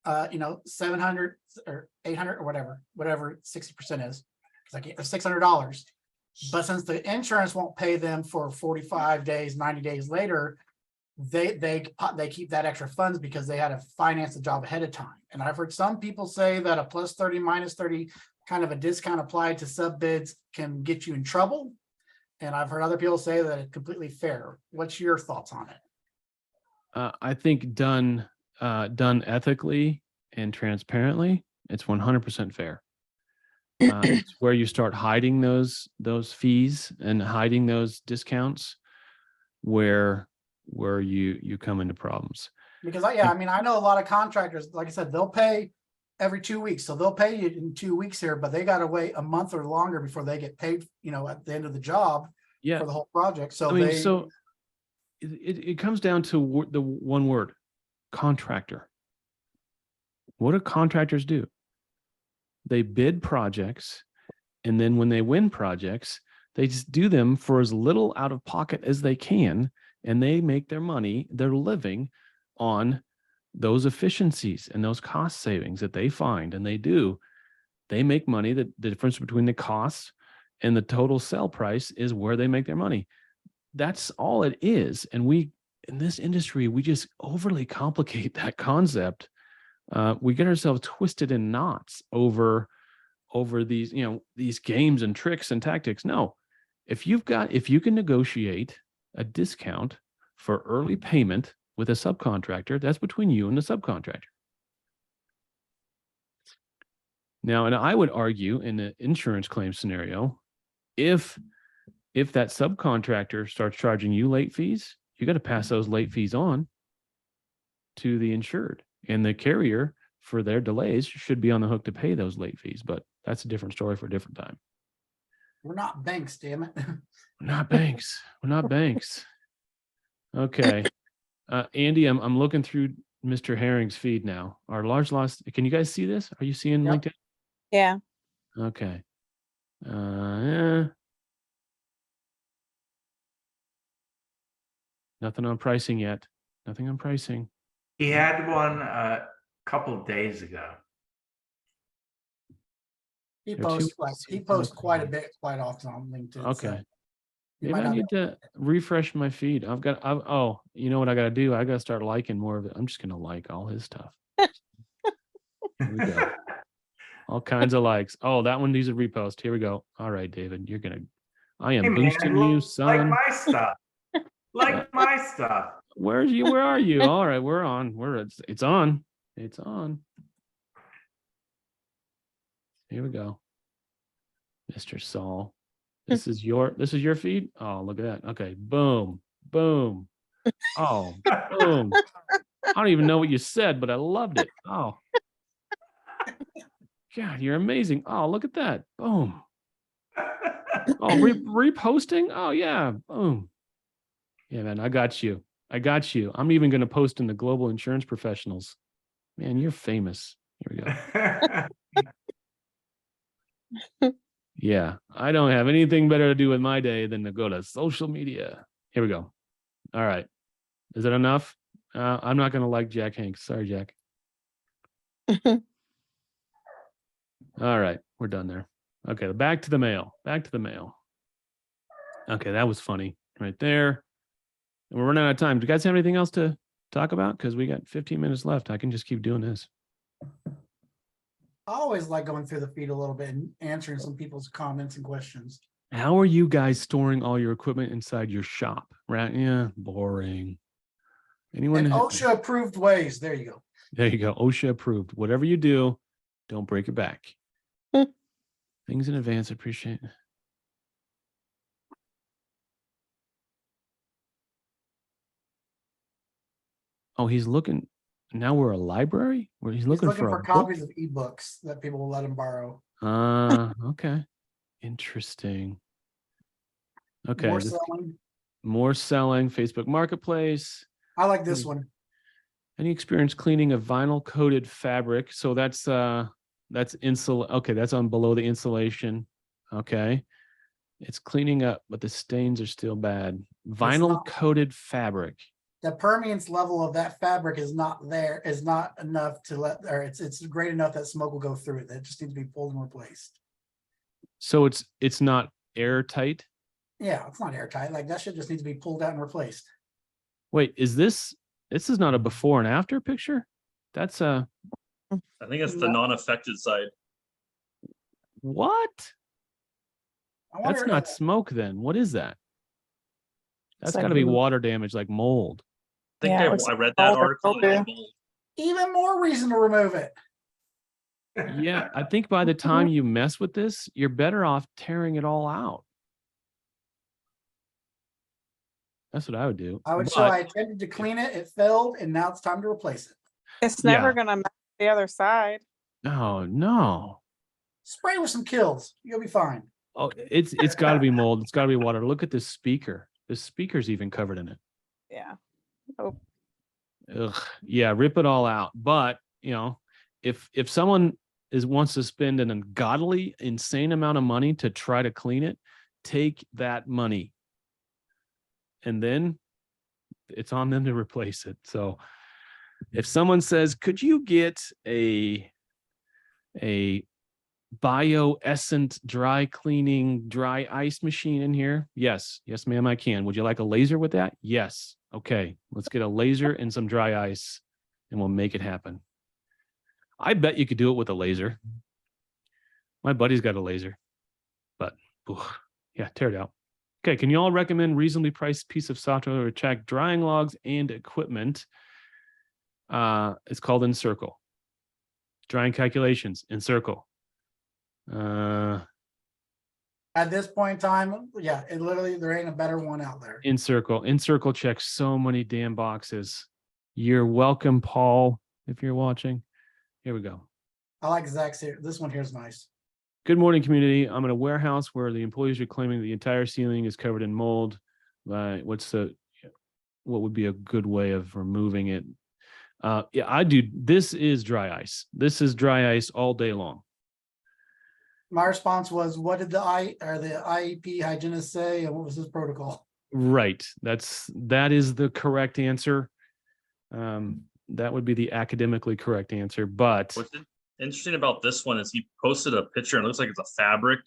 Speaker 3: $700 or $800 or whatever 60% is. It's like $600. But since the insurance won't pay them for 45 days, 90 days later, they keep that extra funds because they had to finance the job ahead of time. And I've heard some people say that a plus 30, minus 30 kind of a discount applied to sub bids can get you in trouble. And I've heard other people say that it's completely fair. What's your thoughts on it?
Speaker 1: I think done ethically and transparently, it's 100% fair. It's where you start hiding those fees and hiding those discounts where you come into problems.
Speaker 3: Because I mean, I know a lot of contractors, like I said, they'll pay every 2 weeks. So they'll pay you in 2 weeks here, but they got to wait a month or longer before they get paid, at the end of the job
Speaker 1: Yeah.
Speaker 3: for the whole project. So
Speaker 1: I mean,
Speaker 3: they,
Speaker 1: so it comes down to the one word, contractor. What do contractors do? They bid projects, and then when they win projects, they just do them for as little out of pocket as they can, and they make their money, their living on those efficiencies and those cost savings that they find, and they make money. That the difference between the costs and the total sell price is where they make their money. That's all it is. And we, in this industry, we just overly complicate that concept. We get ourselves twisted in knots over these, these games and tricks and tactics. No, if you can negotiate a discount for early payment with a subcontractor, that's between you and the subcontractor. Now, and I would argue in the insurance claim scenario, if that subcontractor starts charging you late fees, you got to pass those late fees on to the insured, and the carrier for their delays should be on the hook to pay those late fees. But that's a different story for a different time.
Speaker 3: we're not banks, damn it.
Speaker 1: We're not banks. We're not banks. Okay. Andy, I'm looking through Mr. Herring's feed now. Our large loss. Can you guys see this? Are you seeing
Speaker 3: Yep.
Speaker 1: LinkedIn?
Speaker 2: Yeah.
Speaker 1: Okay. Yeah. Nothing on pricing yet. Nothing on pricing.
Speaker 5: He had one a couple of days ago.
Speaker 3: He
Speaker 1: They're too
Speaker 3: posts
Speaker 1: easy.
Speaker 3: quite a bit, quite often on LinkedIn.
Speaker 1: Okay.
Speaker 3: So you
Speaker 1: Maybe
Speaker 3: might
Speaker 1: I
Speaker 3: not be-
Speaker 1: need to refresh my feed. Oh, you know what I got to do? I got to start liking more of it. I'm just going to like all his stuff. Here we go. All kinds of likes. Oh, that one needs a repost. Here we go. All right, David, I am
Speaker 5: Hey, man,
Speaker 1: boosting you,
Speaker 5: like
Speaker 1: son.
Speaker 5: my stuff. Like my stuff.
Speaker 1: Where are you? All right, we're on. It's on. It's on. Here we go. Mr. Saul. This is your feed? Oh, look at that. Okay. Boom. Boom. Oh, boom. I don't even know what you said, but I loved it. Oh. God, you're amazing. Oh, look at that. Boom. Oh, reposting? Oh, yeah. Boom. Yeah, man, I got you. I'm even going to post in the Global Insurance Professionals. Man, you're famous. Here we go. Yeah, I don't have anything better to do with my day than to go to social media. Here we go. All right. Is that enough? I'm not going to like Jack Hanks. Sorry, Jack. All right. We're done there. Okay. Back to the mail. Okay. That was funny right there. And we're running out of time. Do you guys have anything else to talk about? Because we got 15 minutes left. I can just keep doing this.
Speaker 3: I always like going through the feed a little bit and answering some people's comments and questions.
Speaker 1: How are you guys storing all your equipment inside your shop? Right? Yeah, boring. Anyone?
Speaker 3: And OSHA approved ways. There you go.
Speaker 1: There you go. OSHA approved. Whatever you do, don't break your back. Things in advance. Appreciate it. Oh, he's looking. Now we're a library? Where he's looking for a
Speaker 3: copies
Speaker 1: book?
Speaker 3: of ebooks that people will let him borrow.
Speaker 1: Okay. Interesting. Okay.
Speaker 3: More selling.
Speaker 1: Facebook Marketplace.
Speaker 3: I like this one.
Speaker 1: Any experience cleaning a vinyl coated fabric? So that's okay, that's on below the insulation. Okay. It's cleaning up, but the stains are still bad. Vinyl coated fabric.
Speaker 3: The permeance level of that fabric is not enough to it's great enough that smoke will go through it. That just needs to be pulled and replaced.
Speaker 1: So it's not airtight?
Speaker 3: Yeah, it's not airtight. Like that shit just needs to be pulled out and replaced.
Speaker 1: Wait, this is not a before and after picture? That's
Speaker 4: I think it's the non-affected side.
Speaker 1: What? That's not smoke then. What is that? That's got to be water damage, like mold.
Speaker 4: I think I read that article.
Speaker 3: Even more reason to remove it.
Speaker 1: Yeah, I think by the time you mess with this, you're better off tearing it all out. That's what I would do.
Speaker 3: I would show
Speaker 1: But-
Speaker 3: I attempted to clean it, it failed, and now it's time to replace it.
Speaker 2: It's never
Speaker 1: Yeah.
Speaker 2: gonna match the other side.
Speaker 1: Oh no.
Speaker 3: Spray with some kills, you'll be fine.
Speaker 1: Oh, it's got to be mold. It's got to be water. Look at this speaker. This speaker's even covered in it.
Speaker 2: Yeah.
Speaker 1: Ugh. Yeah, rip it all out. But you know, if someone wants to spend an ungodly, insane amount of money to try to clean it, take that money, and then it's on them to replace it. So, if someone says, "Could you get a bio-essent dry cleaning dry ice machine in here?" Yes, ma'am, I can. Would you like a laser with that? Yes. Okay, let's get a laser and some dry ice, and we'll make it happen. I bet you could do it with a laser. My buddy's got a laser, but yeah, tear it out. Okay, can you all recommend reasonably priced piece of software to track drying logs and equipment? It's called Encircle. Drying calculations, Encircle.
Speaker 3: At this point in time, yeah, it literally, there ain't a better one out there.
Speaker 1: Encircle checks so many damn boxes. You're welcome, Paul, if you're watching. Here we go.
Speaker 3: I like Zach's here. This one here is nice.
Speaker 1: Good morning, community. I'm in a warehouse where the employees are claiming the entire ceiling is covered in mold. What would be a good way of removing it? Yeah, I do. This is dry ice. This is dry ice all day long.
Speaker 3: My response was, what did the IEP hygienist say? And what was his protocol?
Speaker 1: Right. That is the correct answer. That would be the academically correct answer. But
Speaker 4: What's interesting about this one is he posted a picture and it looks like it's a fabric.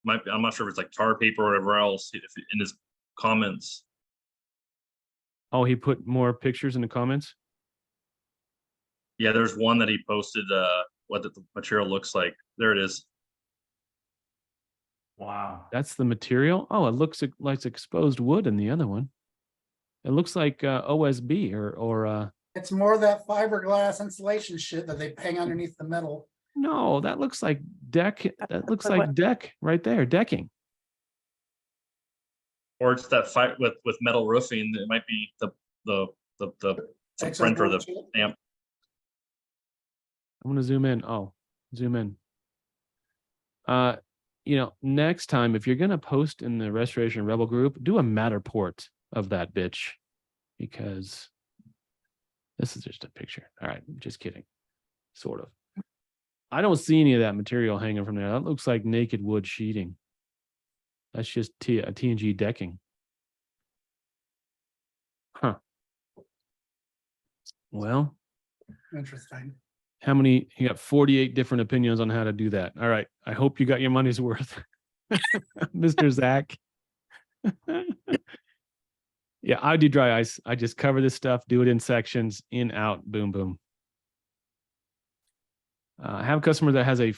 Speaker 4: I'm not sure if it's like tar paper or whatever else in his comments.
Speaker 1: oh, he put more pictures in the comments.
Speaker 4: Yeah, there's one that he posted what the material looks like. There it is.
Speaker 5: Wow.
Speaker 1: That's the material. Oh, it looks like exposed wood in the other one. It looks like OSB or
Speaker 3: It's more of that fiberglass insulation shit that they hang underneath the metal.
Speaker 1: no, that looks like deck. That looks
Speaker 2: like
Speaker 1: like
Speaker 2: what?
Speaker 1: deck right there, decking.
Speaker 4: Or it's that fight with metal roofing. It might be the print or the stamp.
Speaker 1: I'm gonna zoom in. Oh, zoom in. Next time, if you're gonna post in the Restoration Rebel group, do a Matterport of that bitch, because this is just a picture. All right, just kidding. Sort of. I don't see any of that material hanging from there. That looks like naked wood sheeting. That's just a TNG decking. Huh. Well,
Speaker 3: Interesting.
Speaker 1: how many? You got 48 different opinions on how to do that. All right. I hope you got your money's worth, Mr. Zach. Yeah, I do dry ice. I just cover this stuff, do it in sections, in, out, boom, boom. I have a customer that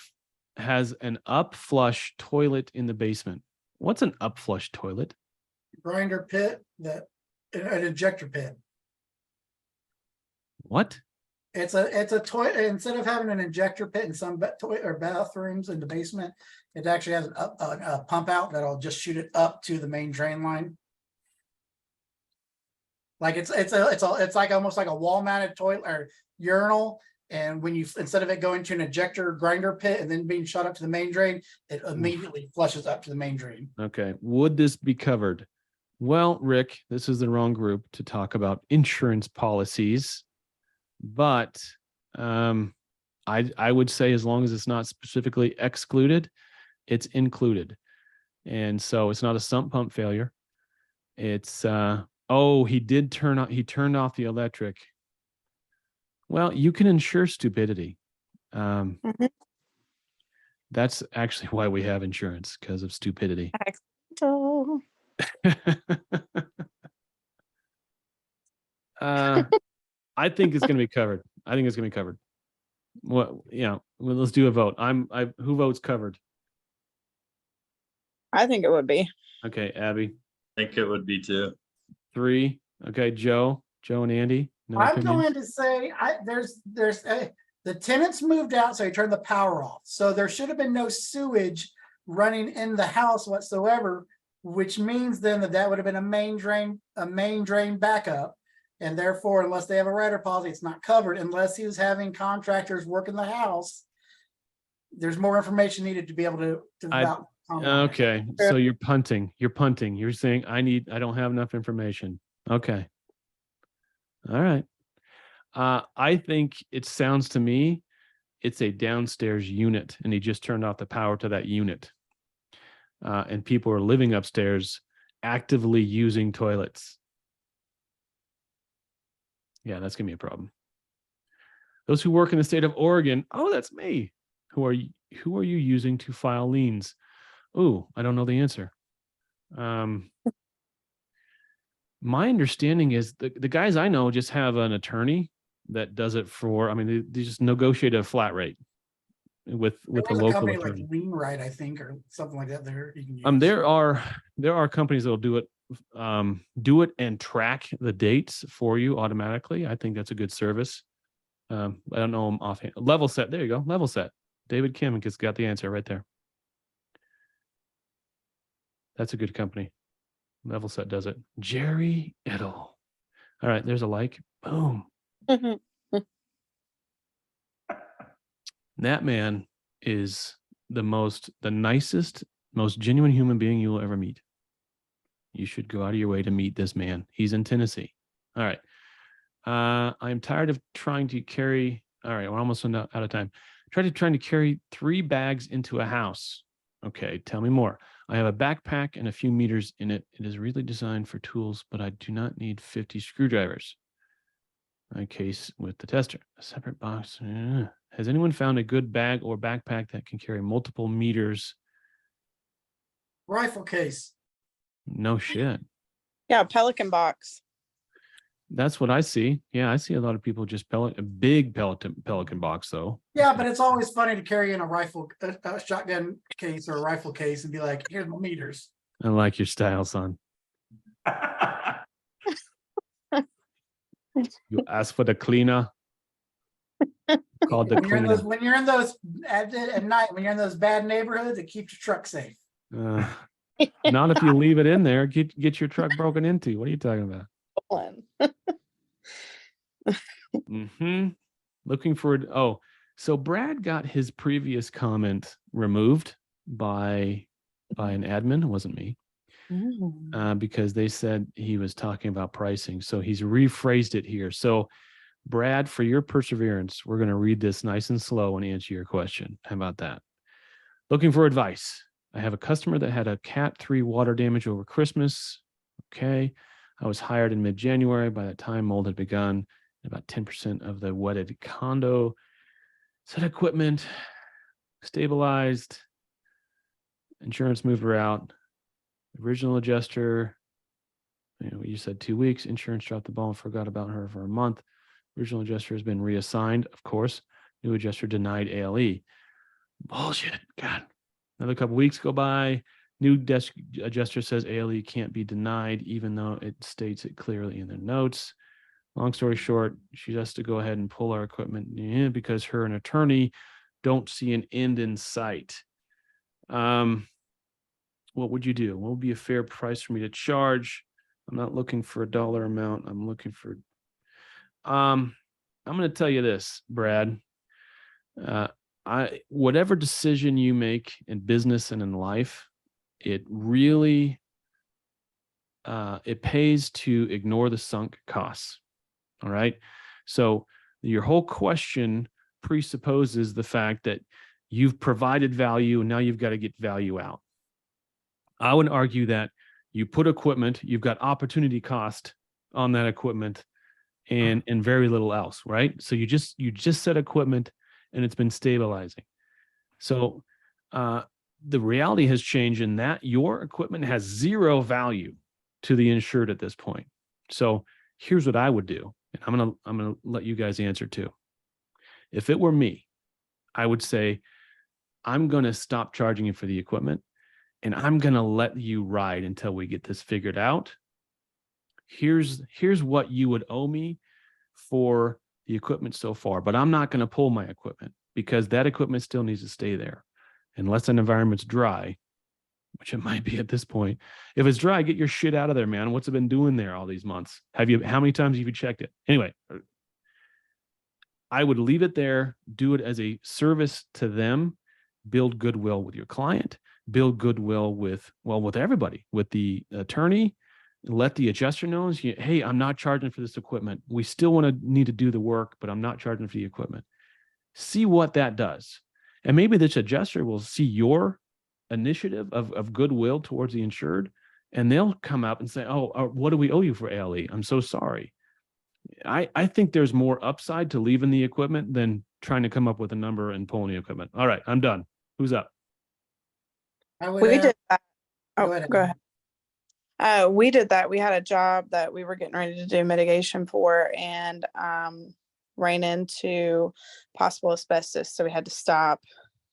Speaker 1: has an up flush toilet in the basement. What's an up flush toilet?
Speaker 3: Grinder pit, an ejector pit.
Speaker 1: What?
Speaker 3: It's a toilet. Instead of having an ejector pit in some bathrooms in the basement, it actually has a pump out that'll just shoot it up to the main drain line. Like it's like almost like a wall mounted toilet or urinal. And when instead of it going to an ejector grinder pit and then being shot up to the main drain, it immediately flushes up to the main drain.
Speaker 1: Okay. Would this be covered? Well, Rick, this is the wrong group to talk about insurance policies, but I would say as long as it's not specifically excluded, it's included. And so it's not a sump pump failure. It's oh, he turned off the electric. Well, you can insure stupidity. That's actually why we have insurance, because of stupidity.
Speaker 2: Accidental.
Speaker 1: I think it's going to be covered. I think it's going to be covered. Well, let's do a vote. Who votes covered?
Speaker 2: I think it would be.
Speaker 1: Okay, Abby.
Speaker 4: I think it would be too.
Speaker 1: 3. Okay, Joe and Andy. No
Speaker 3: I'm
Speaker 1: opinions?
Speaker 3: going to say the tenants moved out, so he turned the power off. So there should have been no sewage running in the house whatsoever which means then that would have been a main drain backup. And therefore, unless they have a rider policy, it's not covered unless he was having contractors work in the house. There's more information needed to be able to develop.
Speaker 1: Okay, so you're punting. You're saying I don't have enough information. Okay. All right. I think it sounds to me it's a downstairs unit, and he just turned off the power to that unit. And people are living upstairs actively using toilets. Yeah, that's gonna be a problem. Those who work in the state of Oregon, oh, that's me. Who are you using to file liens? Oh, I don't know the answer. My understanding is the guys I know just have an attorney that does it for, I mean, they just negotiate a flat rate with a local
Speaker 3: company
Speaker 1: attorney.
Speaker 3: like Lean Right, I think, or something like that. There you can use.
Speaker 1: There are companies that will do it and track the dates for you automatically. I think that's a good service. I don't know them offhand. Level Set, there you go. Level Set. David Kim has got the answer right there. That's a good company. Level Set does it. Jerry Edel. All right, there's a like. Boom. That man is the nicest, most genuine human being you will ever meet. You should go out of your way to meet this man. He's in Tennessee. All right. I'm tired of trying to carry. All right, we're almost out of time. Trying to carry 3 bags into a house. Okay, tell me more. I have a backpack and a few meters in it. It is really designed for tools, but I do not need 50 screwdrivers. My case with the tester. A separate box. Has anyone found a good bag or backpack that can carry multiple meters?
Speaker 3: Rifle case.
Speaker 1: No shit.
Speaker 2: Yeah, Pelican box.
Speaker 1: That's what I see. Yeah, I see a lot of people just a big Pelican box though.
Speaker 3: Yeah, but it's always funny to carry in a shotgun case or a rifle case and be like, here's my meters.
Speaker 1: I like your style, son. You ask for the cleaner. Called the
Speaker 3: When you're in
Speaker 1: cleaner.
Speaker 3: when you're in those at night, when you're in those bad neighborhoods, it keeps your truck safe.
Speaker 1: Not if you leave it in there. Get your truck broken into. What are you talking about? Looking forward. Oh, so Brad got his previous comment removed by an admin. It wasn't me. Because they said he was talking about pricing. So he's rephrased it here. So Brad, for your perseverance, we're going to read this nice and slow and answer your question. How about that? Looking for advice. I have a customer that had a Cat 3 water damage over Christmas. Okay. I was hired in mid-January. By that time, mold had begun. About 10% of the wetted condo. Set equipment, stabilized. Insurance moved her out. Original adjuster, you said 2 weeks. Insurance dropped the ball and forgot about her for a month. Original adjuster has been reassigned, of course. New adjuster denied ALE. Bullshit. God. Another couple weeks go by. New desk adjuster says ALE can't be denied, even though it states it clearly in their notes. Long story short, she has to go ahead and pull our equipment because her and attorney don't see an end in sight. What would you do? What would be a fair price for me to charge? I'm not looking for a dollar amount. I'm looking for, I'm going to tell you this, Brad. Whatever decision you make in business and in life, it really, it pays to ignore the sunk costs. All right. So your whole question presupposes the fact that you've provided value and now you've got to get value out. I would argue that you put equipment, you've got opportunity cost on that equipment and very little else, right? So you just set equipment and it's been stabilizing. So the reality has changed in that your equipment has zero value to the insured at this point. So here's what I would do. And I'm gonna let you guys answer too. If it were me, I would say, I'm gonna stop charging you for the equipment and I'm gonna let you ride until we get this figured out. Here's what you would owe me for the equipment so far, but I'm not gonna pull my equipment because that equipment still needs to stay there. Unless an environment's dry, which it might be at this point. If it's dry, get your shit out of there, man. What's it been doing there all these months? How many times have you checked it? Anyway, I would leave it there, do it as a service to them, build goodwill with your client, build goodwill with everybody, with the attorney, let the adjuster know, hey, I'm not charging for this equipment. We still need to do the work, but I'm not charging for the equipment. See what that does. And maybe this adjuster will see your initiative of goodwill towards the insured, and they'll come up and say, oh, what do we owe you for ALE? I'm so sorry. I think there's more upside to leaving the equipment than trying to come up with a number and pulling the equipment. All right, I'm done. Who's up?
Speaker 2: We did that.
Speaker 3: Go
Speaker 2: Oh,
Speaker 3: ahead.
Speaker 2: go ahead. We did that. We had a job that we were getting ready to do mitigation for, and ran into possible asbestos. So we had to stop.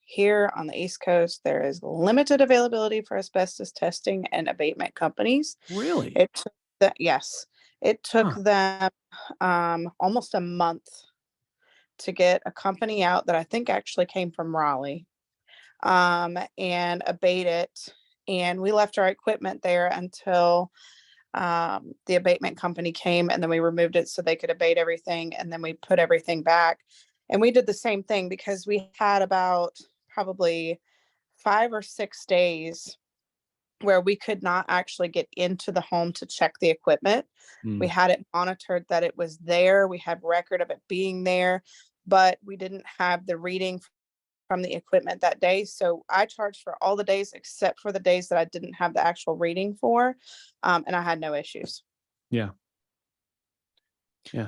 Speaker 2: Here on the East Coast, there is limited availability for asbestos testing and abatement companies.
Speaker 1: Really?
Speaker 2: It took them almost a month to get a company out that I think actually came from Raleigh, and abate it. And we left our equipment there until the abatement company came, and then we removed it so they could abate everything, and then we put everything back. And we did the same thing because we had about probably 5 or 6 days where we could not actually get into the home to check the equipment. We had it monitored that it was there. We had record of it being there, but we didn't have the reading from the equipment that day. So I charged for all the days except for the days that I didn't have the actual reading for. And I had no issues.
Speaker 1: Yeah.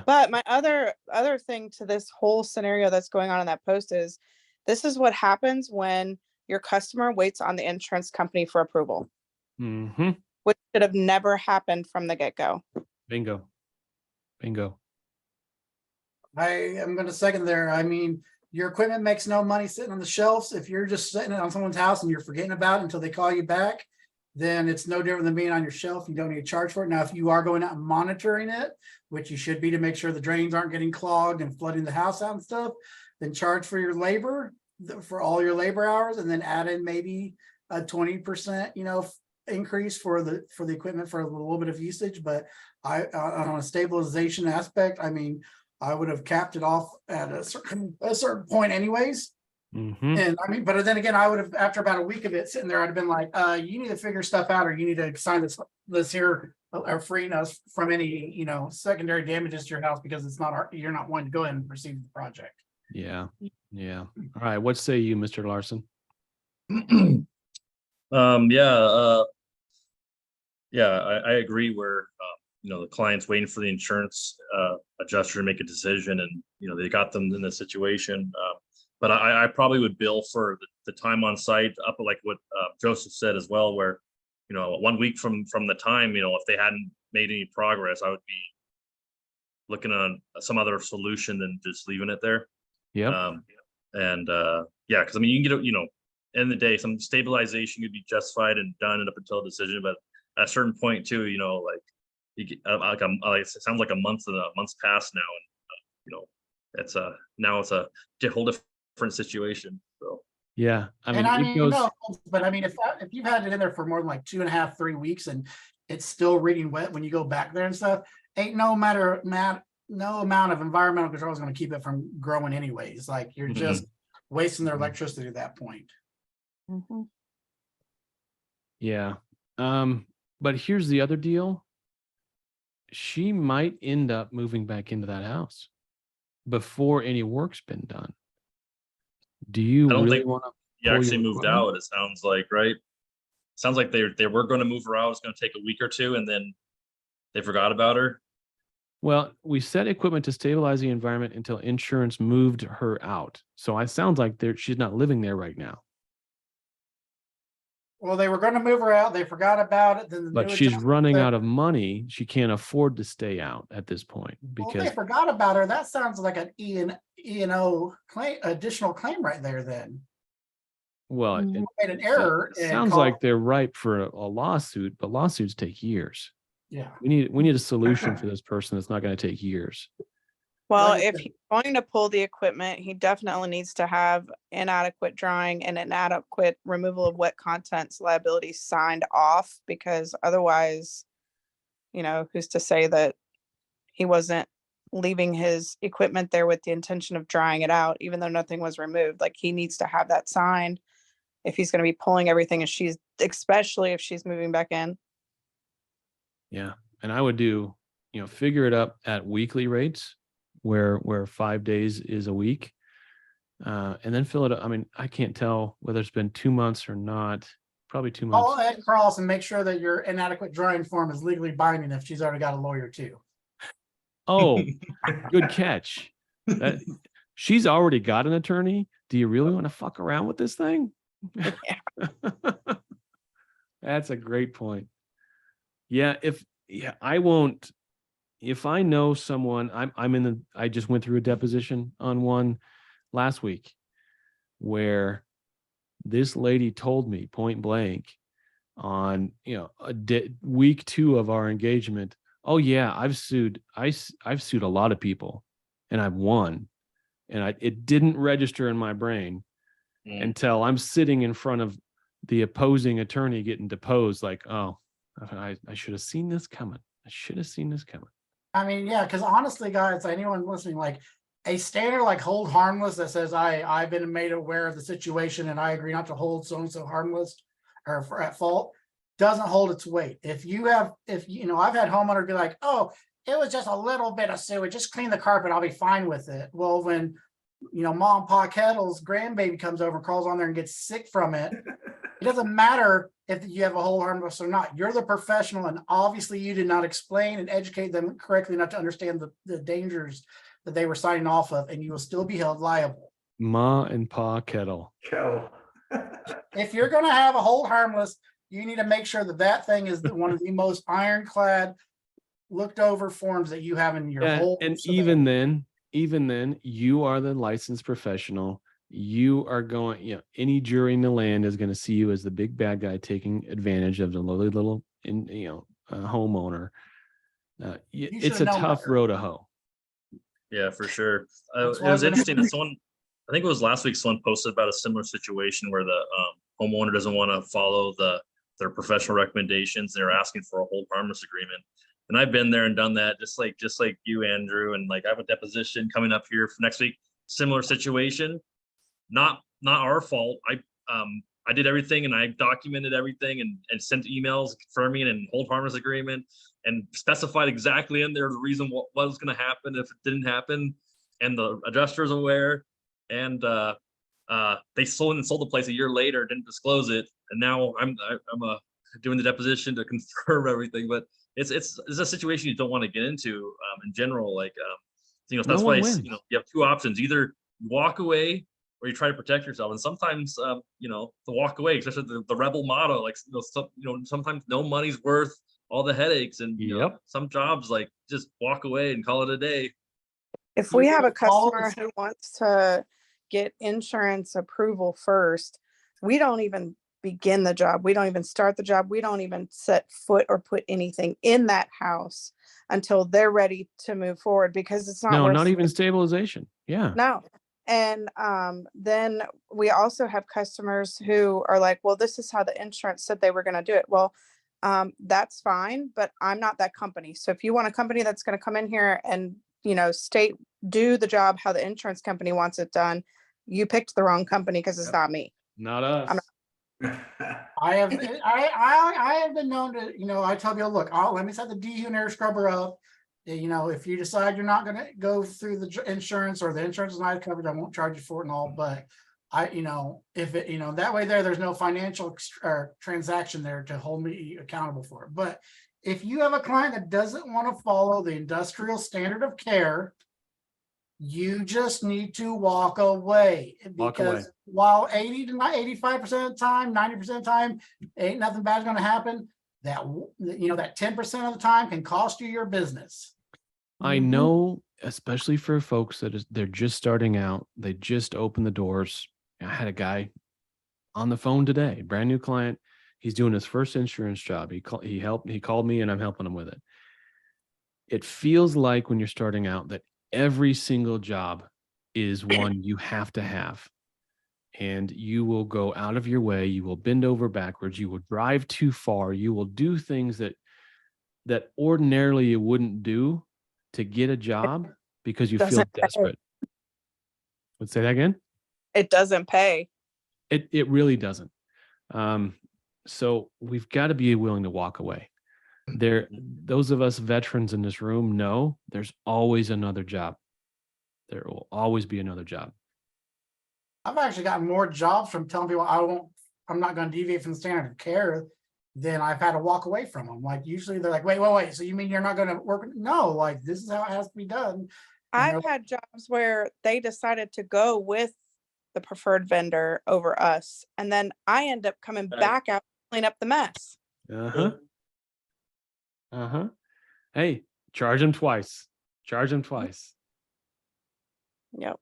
Speaker 2: But my other thing to this whole scenario that's going on in that post is, this is what happens when your customer waits on the insurance company for approval, which should have never happened from the get-go.
Speaker 1: Bingo.
Speaker 3: I am going to second there. I mean, your equipment makes no money sitting on the shelves. If you're just sitting on someone's house and you're forgetting about it until they call you back, then it's no different than being on your shelf. You don't need to charge for it. Now, if you are going out and monitoring it, which you should be to make sure the drains aren't getting clogged and flooding the house out and stuff, then charge for your labor, for all your labor hours, and then add in maybe a 20%, increase for the equipment for a little bit of usage. But on a stabilization aspect, I mean, I would have capped it off at a certain point anyways. And I mean, but then again, I would have, after about a week of it sitting there, I'd have been like, you need to figure stuff out, or you need to sign this here, or freeing us from any, secondary damages to your house, because it's not you're not wanting to go ahead and proceed with the project.
Speaker 1: Yeah. All right. What say you, Mr. Larson?
Speaker 4: I agree where, the client's waiting for the insurance adjuster to make a decision, and, they got them in this situation. But I probably would bill for the time on site up, like what Joseph said as well, where, 1 week from the time, if they hadn't made any progress, I would be looking on some other solution than just leaving it there.
Speaker 1: Yeah.
Speaker 4: Because I mean, you can get end of the day, some stabilization could be justified and done up until a decision, but at a certain point too, like you get, it sounds like a month's past now, and it's a whole different situation. So
Speaker 1: yeah, I mean,
Speaker 3: but I mean, if you've had it in there for more than like 2.5, 3 weeks and it's still reading wet when you go back there and stuff, ain't no amount of environmental control is going to keep it from growing anyways. Like, you're just wasting their electricity at that point.
Speaker 1: Yeah. But here's the other deal. She might end up moving back into that house before any work's been done. Do you really want to?
Speaker 4: You actually moved out, it sounds like, right? Sounds like they were going to move her out. It's going to take a week or two, and then they forgot about her.
Speaker 1: Well, we set equipment to stabilize the environment until insurance moved her out. So it sounds like she's not living there right now.
Speaker 3: Well, they were going to move her out. They forgot about it. Then
Speaker 1: but she's running out of money. She can't afford to stay out at this point because
Speaker 3: they forgot about her. That sounds like an E&O claim, additional claim right there. Then,
Speaker 1: well,
Speaker 3: it made an error.
Speaker 1: It sounds like they're ripe for a lawsuit, but lawsuits take years.
Speaker 3: Yeah,
Speaker 1: we need a solution for this person that's not going to take years.
Speaker 2: Well,
Speaker 3: Like I
Speaker 2: if
Speaker 3: said,
Speaker 2: he's going to pull the equipment, he definitely needs to have inadequate drying and inadequate removal of wet contents liability signed off, because otherwise, who's to say that he wasn't leaving his equipment there with the intention of drying it out, even though nothing was removed. Like, he needs to have that signed if he's going to be pulling everything, and especially if she's moving back in.
Speaker 1: Yeah. And I would do, figure it up at weekly rates where 5 days is a week. And then fill it up. I mean, I can't tell whether it's been 2 months or not. Probably 2 months.
Speaker 3: call Ed Cross and make sure that your inadequate drawing form is legally binding if she's already got a lawyer too.
Speaker 1: Oh, good catch. That she's already got an attorney. Do you really want to fuck around with this thing? That's a great point. Yeah, I won't. If I know someone, I just went through a deposition on one last week where this lady told me point blank on, week 2 of our engagement, oh yeah, I've sued a lot of people and I've won. And it didn't register in my brain until I'm sitting in front of the opposing attorney getting deposed, like, oh, I should have seen this coming. I should have seen this coming.
Speaker 3: I mean, yeah, because honestly, guys, anyone listening, like a standard like hold harmless that says I've been made aware of the situation and I agree not to hold so and so harmless or at fault doesn't hold its weight. I've had homeowners be like, oh, it was just a little bit of sewage, just clean the carpet, I'll be fine with it. Well, when Mom and Pa Kettle's grandbaby comes over and crawls on there and gets sick from it, it doesn't matter if you have a hold harmless or not. You're the professional, and obviously you did not explain and educate them correctly enough to understand the dangers that they were signing off of, and you will still be held liable.
Speaker 1: Ma and Pa Kettle.
Speaker 3: If you're going to have a hold harmless, you need to make sure that thing is one of the most ironclad, looked over forms that you have in your whole.
Speaker 1: And even then, you are the licensed professional. You are going, any jury in the land is going to see you as the big bad guy taking advantage of the lowly little, homeowner. It's a tough road to hoe.
Speaker 4: Yeah, for sure.
Speaker 3: That's
Speaker 4: It
Speaker 3: why
Speaker 4: was
Speaker 3: when-
Speaker 4: interesting that I think it was last week, someone posted about a similar situation where the homeowner doesn't want to follow their professional recommendations. They're asking for a hold harmless agreement. And I've been there and done that, just like you, Andrew. And like, I have a deposition coming up here for next week. Similar situation, not our fault. I did everything and I documented everything and sent emails confirming and hold harmless agreement and specified exactly in there the reason what was going to happen if it didn't happen. And the adjuster is aware. And they sold the place a year later, didn't disclose it. And now I'm doing the deposition to confirm everything. But it's a situation you don't want to get into in general. Like, that's why, you have 2 options. Either you walk away or you try to protect yourself. And sometimes, the walk away, especially the rebel motto, like, sometimes no money's worth all the headaches. And, some jobs, like, just walk away and call it a day.
Speaker 2: If we have a customer who wants to get insurance approval first, we don't even begin the job. We don't even start the job. We don't even set foot or put anything in that house until they're ready to move forward, because it's not.
Speaker 1: No, not even stabilization. Yeah.
Speaker 2: No. And then we also have customers who are like, well, this is how the insurance said they were going to do it. Well, that's fine, but I'm not that company. So if you want a company that's going to come in here and, do the job how the insurance company wants it done, you picked the wrong company, because it's not me.
Speaker 1: Not us.
Speaker 3: I have been known to, I tell people, look, let me set the DU and air scrubber up. If you decide you're not going to go through the insurance, or the insurance is not covered, I won't charge you for it and all. But if it, that way there's no financial transaction there to hold me accountable for it. But if you have a client that doesn't want to follow the industrial standard of care, you just need to walk away. Because while 80 to 85% of the time, 90% of the time, ain't nothing bad going to happen, that 10% of the time can cost you your business.
Speaker 1: I know, especially for folks they're just starting out, they just opened the doors. I had a guy on the phone today, brand new client. He's doing his first insurance job. He called me and I'm helping him with it. It feels like when you're starting out that every single job is one you have to have. And you will go out of your way. You will bend over backwards. You will drive too far. You will do things that ordinarily you wouldn't do to get a job because you feel
Speaker 2: Doesn't pay.
Speaker 1: desperate. Let's say that again.
Speaker 2: It doesn't pay.
Speaker 1: It really doesn't. So we've got to be willing to walk away. Those of us veterans in this room know there's always another job. There will always be another job.
Speaker 3: I've actually gotten more jobs from telling people I'm not going to deviate from the standard of care than I've had to walk away from them. Like usually they're like, wait, so you mean you're not going to work? No, like this is how it has to be done.
Speaker 2: I've had jobs where they decided to go with the preferred vendor over us. And then I end up coming
Speaker 4: Right.
Speaker 2: back out, clean up the mess.
Speaker 1: Uh-huh. Uh-huh. Hey, charge them twice. Charge them twice.
Speaker 2: Yep.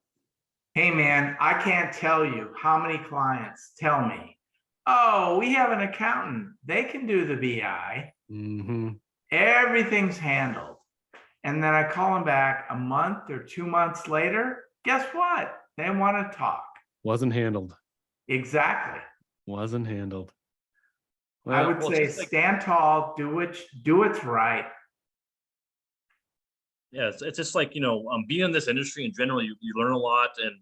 Speaker 5: Hey, man, I can't tell you how many clients tell me, oh, we have an accountant. They can do the BI.
Speaker 1: Mm-hmm.
Speaker 5: Everything's handled. And then I call them back a month or 2 months later. Guess what? They want to talk.
Speaker 1: Wasn't handled.
Speaker 5: Exactly.
Speaker 1: Wasn't handled.
Speaker 5: I
Speaker 1: Well,
Speaker 5: would
Speaker 4: well,
Speaker 5: say
Speaker 4: just like-
Speaker 5: stand tall, do what's right.
Speaker 4: Yeah, it's just like, being in this industry in general, you learn a lot, and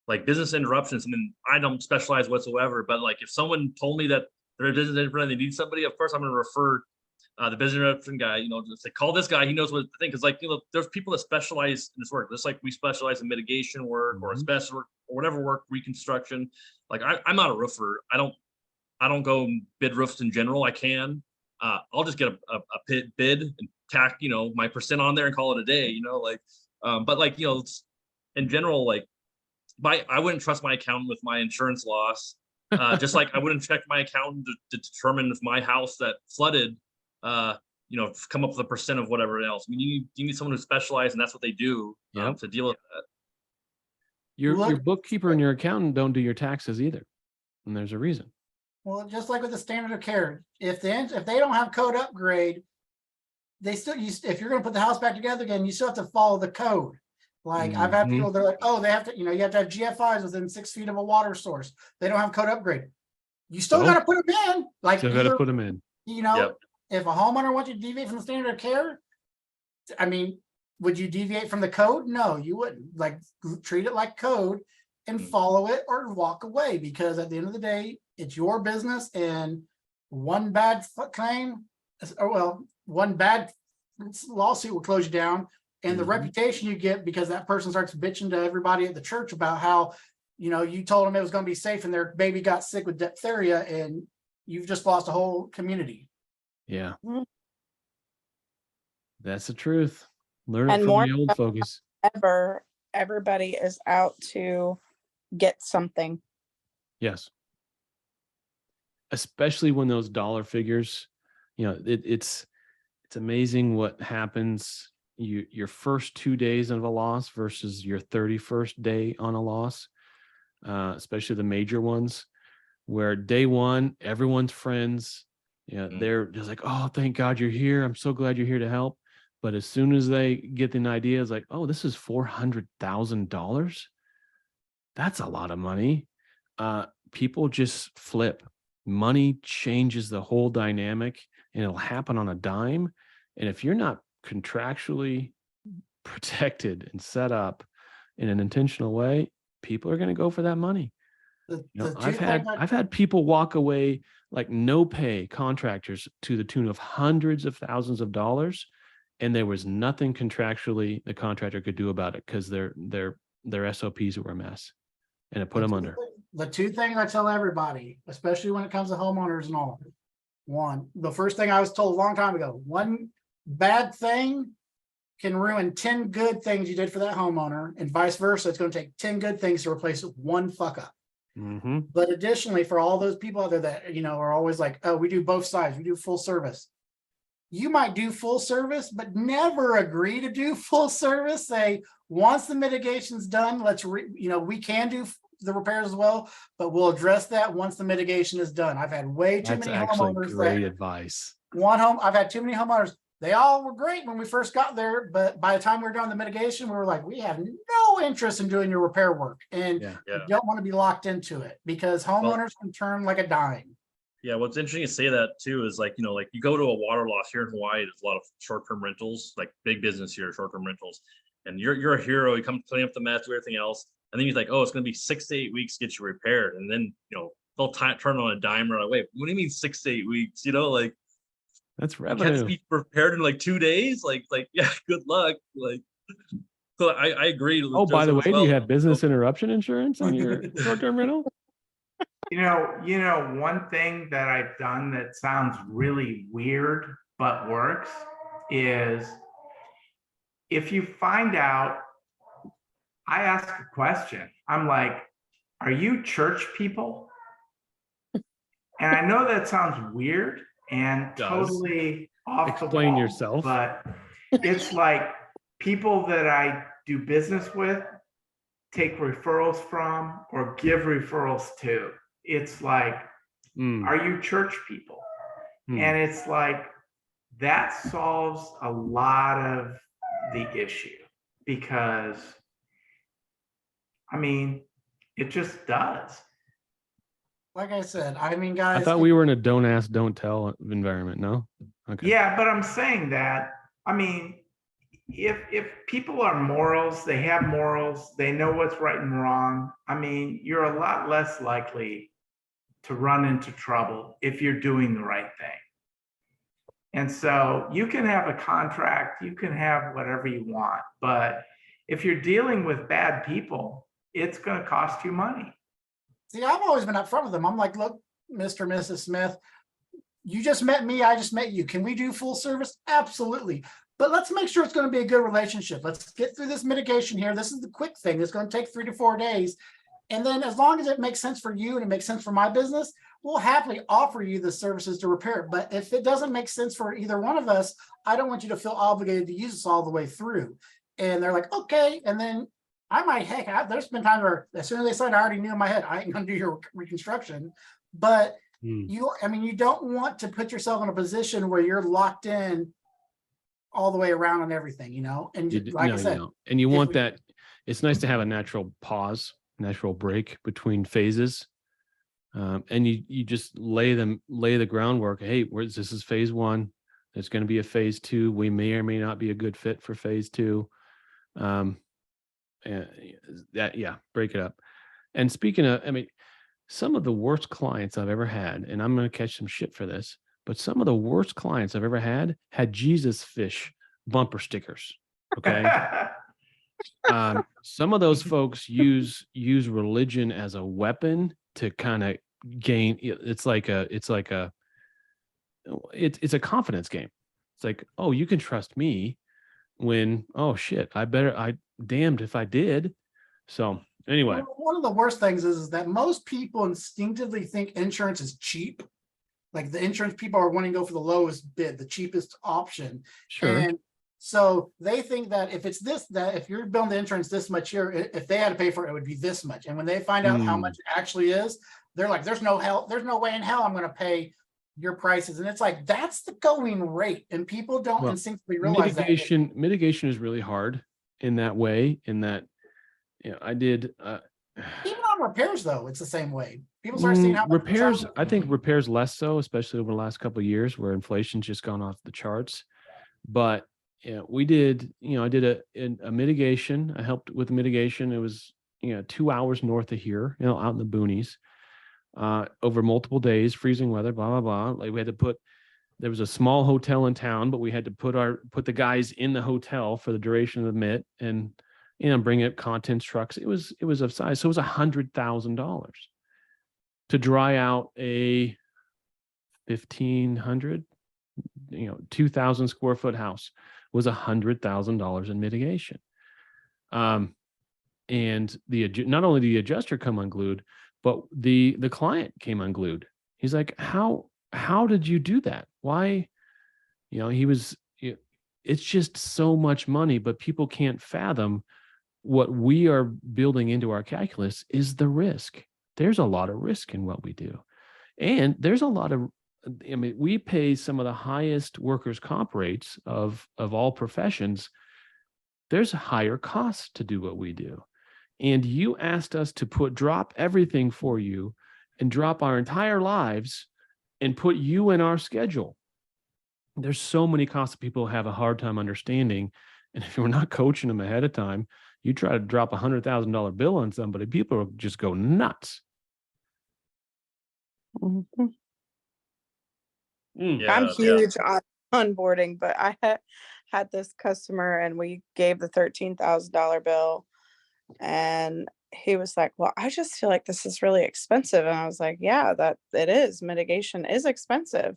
Speaker 4: like business interruptions. I mean, I don't specialize whatsoever, but like if someone told me that they're a business interruption and they need somebody, of course I'm going to refer the business interruption guy, just like call this guy, he knows what the thing, because like, there's people that specialize in this work, just like we specialize in mitigation work or asbestos work or whatever work, reconstruction. Like I'm not a roofer. I don't go and bid roofs in general. I can. I'll just get a bid and tack, my percent on there and call it a day, but like, in general, like I wouldn't trust my accountant with my insurance loss. Just like I wouldn't check my accountant to determine if my house that flooded, come up with a percent of whatever else. I mean, you need someone who specializes, and that's what they do to deal with that.
Speaker 1: Your bookkeeper and your accountant don't do your taxes either. And there's a reason.
Speaker 3: Well, just like with the standard of care, if they don't have code upgrade, they still if you're going to put the house back together again, you still have to follow the code. Like I've had people, they're like, oh, they have to, you have to have GFIs within 6 feet of a water source. They don't have code upgrade. You still got to put them in. Like
Speaker 1: Still got to put them in.
Speaker 3: If a homeowner wants you to deviate from the standard of care, I mean, would you deviate from the code? No, you wouldn't. Like treat it like code and follow it or walk away, because at the end of the day, it's your business, and one bad claim, or well, one bad lawsuit will close you down, and the reputation you get because that person starts bitching to everybody at the church about how, you told them it was going to be safe and their baby got sick with diphtheria, and you've just lost a whole community.
Speaker 1: Yeah.
Speaker 2: Mhm.
Speaker 1: That's the truth. Learn it
Speaker 2: And
Speaker 1: from
Speaker 2: more
Speaker 1: the old fogies.
Speaker 2: ever, everybody is out to get something.
Speaker 1: Yes. Especially when those dollar figures, it's amazing what happens your first 2 days of a loss versus your 31st day on a loss, especially the major ones, where day one, everyone's friends. They're just like, oh, thank God you're here. I'm so glad you're here to help. But as soon as they get an idea, it's like, oh, this is $400,000. That's a lot of money. People just flip. Money changes the whole dynamic, and it'll happen on a dime. And if you're not contractually protected and set up in an intentional way, people are going to go for that money. I've had people walk away like no pay contractors to the tune of hundreds of thousands of dollars, and there was nothing contractually the contractor could do about it because their SOPs were a mess, and it put them under.
Speaker 3: The two things I tell everybody, especially when it comes to homeowners and all, the first thing I was told a long time ago, one bad thing can ruin 10 good things you did for that homeowner, and vice versa. It's going to take 10 good things to replace one fuck up. But additionally, for all those people out there that, are always like, oh, we do both sides, we do full service. You might do full service, but never agree to do full service. Say, once the mitigation's done, we can do the repairs as well, but we'll address that once the mitigation is done. I've had way too many homeowners.
Speaker 1: Great advice.
Speaker 3: I've had too many homeowners. They all were great when we first got there, but by the time we were done the mitigation, we were like, we have no interest in doing your repair work, and
Speaker 1: Yeah.
Speaker 3: you don't want to be locked into it because homeowners can turn like a dime.
Speaker 4: Yeah, what's interesting to say that too is like, like you go to a water loss here in Hawaii, there's a lot of short-term rentals, like big business here, short-term rentals. And you're a hero, you come clean up the mess, do everything else. And then you're like, oh, it's gonna be 6 to 8 weeks to get you repaired. And then, they'll turn on a dime or like, wait, what do you mean 6 to 8 weeks? Like
Speaker 1: That's
Speaker 4: you can't
Speaker 1: revenue.
Speaker 4: be repaired in like 2 days. Like, yeah, good luck. Like, so I agree. with
Speaker 1: Oh, by the way,
Speaker 4: Joseph as
Speaker 1: do you
Speaker 4: well.
Speaker 1: have business interruption insurance on your short-term rental?
Speaker 5: One thing that I've done that sounds really weird but works is if you find out, I ask a question. I'm like, are you church people? And I know that sounds weird and
Speaker 1: Does.
Speaker 5: totally off the
Speaker 1: Explain
Speaker 5: wall,
Speaker 1: yourself.
Speaker 5: but it's like people that I do business with take referrals from or give referrals to. It's like, are you church people? And it's like, that solves a lot of the issue because, I mean, it just does.
Speaker 3: Like I said, I mean,
Speaker 1: I
Speaker 3: guys,
Speaker 1: thought we were in a don't ask, don't tell environment. No. Okay.
Speaker 5: Yeah, but I'm saying that, I mean, if people are morals, they have morals, they know what's right and wrong. I mean, you're a lot less likely to run into trouble if you're doing the right thing. And so you can have a contract, you can have whatever you want, but if you're dealing with bad people, it's going to cost you money.
Speaker 3: see, I've always been upfront with them. I'm like, look, Mr. and Mrs. Smith, you just met me, I just met you. Can we do full service? Absolutely. But let's make sure it's going to be a good relationship. Let's get through this mitigation here. This is the quick thing. It's going to take 3 to 4 days. And then as long as it makes sense for you and it makes sense for my business, we'll happily offer you the services to repair it. But if it doesn't make sense for either one of us, I don't want you to feel obligated to use us all the way through. And they're like, okay. And then I might, heck, there's been times where as soon as they said, I already knew in my head, I ain't going to do your reconstruction. But you don't want to put yourself in a position where you're locked in all the way around on everything, and like I said,
Speaker 1: and you want that. It's nice to have a natural pause, natural break between phases. And you just lay the groundwork. Hey, this is phase 1. There's going to be a phase 2. We may or may not be a good fit for phase 2. And break it up. And speaking of, some of the worst clients I've ever had, and I'm going to catch some shit for this, but some of the worst clients I've ever had Jesus fish bumper stickers. Okay. Some of those folks use religion as a weapon to kind of gain. It's a confidence game. It's like, oh, you can trust me when, oh shit, I damned if I did. So anyway,
Speaker 3: one of the worst things is that most people instinctively think insurance is cheap. Like the insurance people are wanting to go for the lowest bid, the cheapest option.
Speaker 1: Sure.
Speaker 3: And so they think that if it's that if you're billing the insurance this much here, if they had to pay for it, it would be this much. And when they find out how much it actually is, they're like, there's no way in hell I'm going to pay your prices. And it's like, that's the going rate. And people don't instinctively realize
Speaker 1: mitigation is really hard in that way, I did.
Speaker 3: Even on repairs, though, it's the same way. People start seeing how
Speaker 1: repairs. I think repairs less so, especially over the last couple of years where inflation's just gone off the charts. But we did. I did a mitigation. I helped with the mitigation. It was 2 hours north of here, out in the boonies, over multiple days, freezing weather, blah blah blah. Like we had to there was a small hotel in town, but we had to put the guys in the hotel for the duration of the MIT and bring up contents trucks. It was of size. So it was $100,000 to dry out a 1,500, 2,000 square foot house was $100,000 in mitigation. And not only the adjuster come unglued, but the client came unglued. He's like, how did you do that? Why? It's just so much money, but people can't fathom what we are building into our calculus is the risk. There's a lot of risk in what we do. And there's a lot of I mean, we pay some of the highest workers' comp rates of all professions. There's a higher cost to do what we do. And you asked us to drop everything for you and drop our entire lives and put you in our schedule. There's so many costs that people have a hard time understanding. And if you're not coaching them ahead of time, you try to drop $100,000 bill on somebody, people will just go nuts.
Speaker 2: Mhm.
Speaker 4: Yeah,
Speaker 2: I'm
Speaker 4: yeah.
Speaker 2: huge on onboarding, but I had this customer and we gave the $13,000 bill, and he was like, well, I just feel like this is really expensive. And I was like, yeah, that it is. Mitigation is expensive.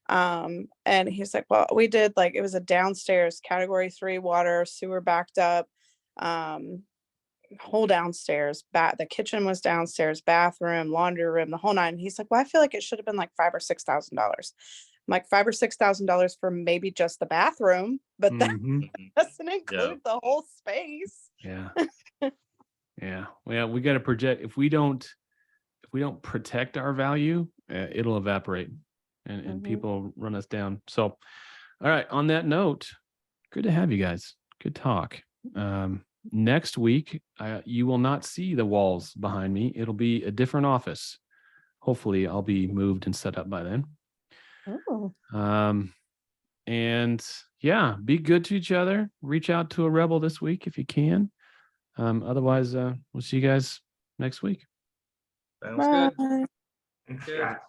Speaker 2: And he's like, well, we did like, it was a downstairs category 3 water, sewer backed up, whole downstairs, the kitchen was downstairs, bathroom, laundry room, the whole nine. And he's like, well, I feel like it should have been like $5,000 or $6,000. I'm like, $5,000 or $6,000 for maybe just the bathroom, but that
Speaker 1: Mhm.
Speaker 2: doesn't include the whole space.
Speaker 1: Yeah. Yeah. Well, we got to project. If we don't protect our value, it'll evaporate and
Speaker 2: Mhm.
Speaker 1: people run us down. So, all right. On that note, good to have you guys. Good talk. Next week, you will not see the walls behind me. It'll be a different office. Hopefully I'll be moved and set up by then.
Speaker 2: Oh.
Speaker 1: And yeah, be good to each other. Reach out to a rebel this week if you can. Otherwise, we'll see you guys next week.
Speaker 4: Sounds good.
Speaker 2: Bye.
Speaker 5: Thanks,
Speaker 4: Good.
Speaker 5: Scott.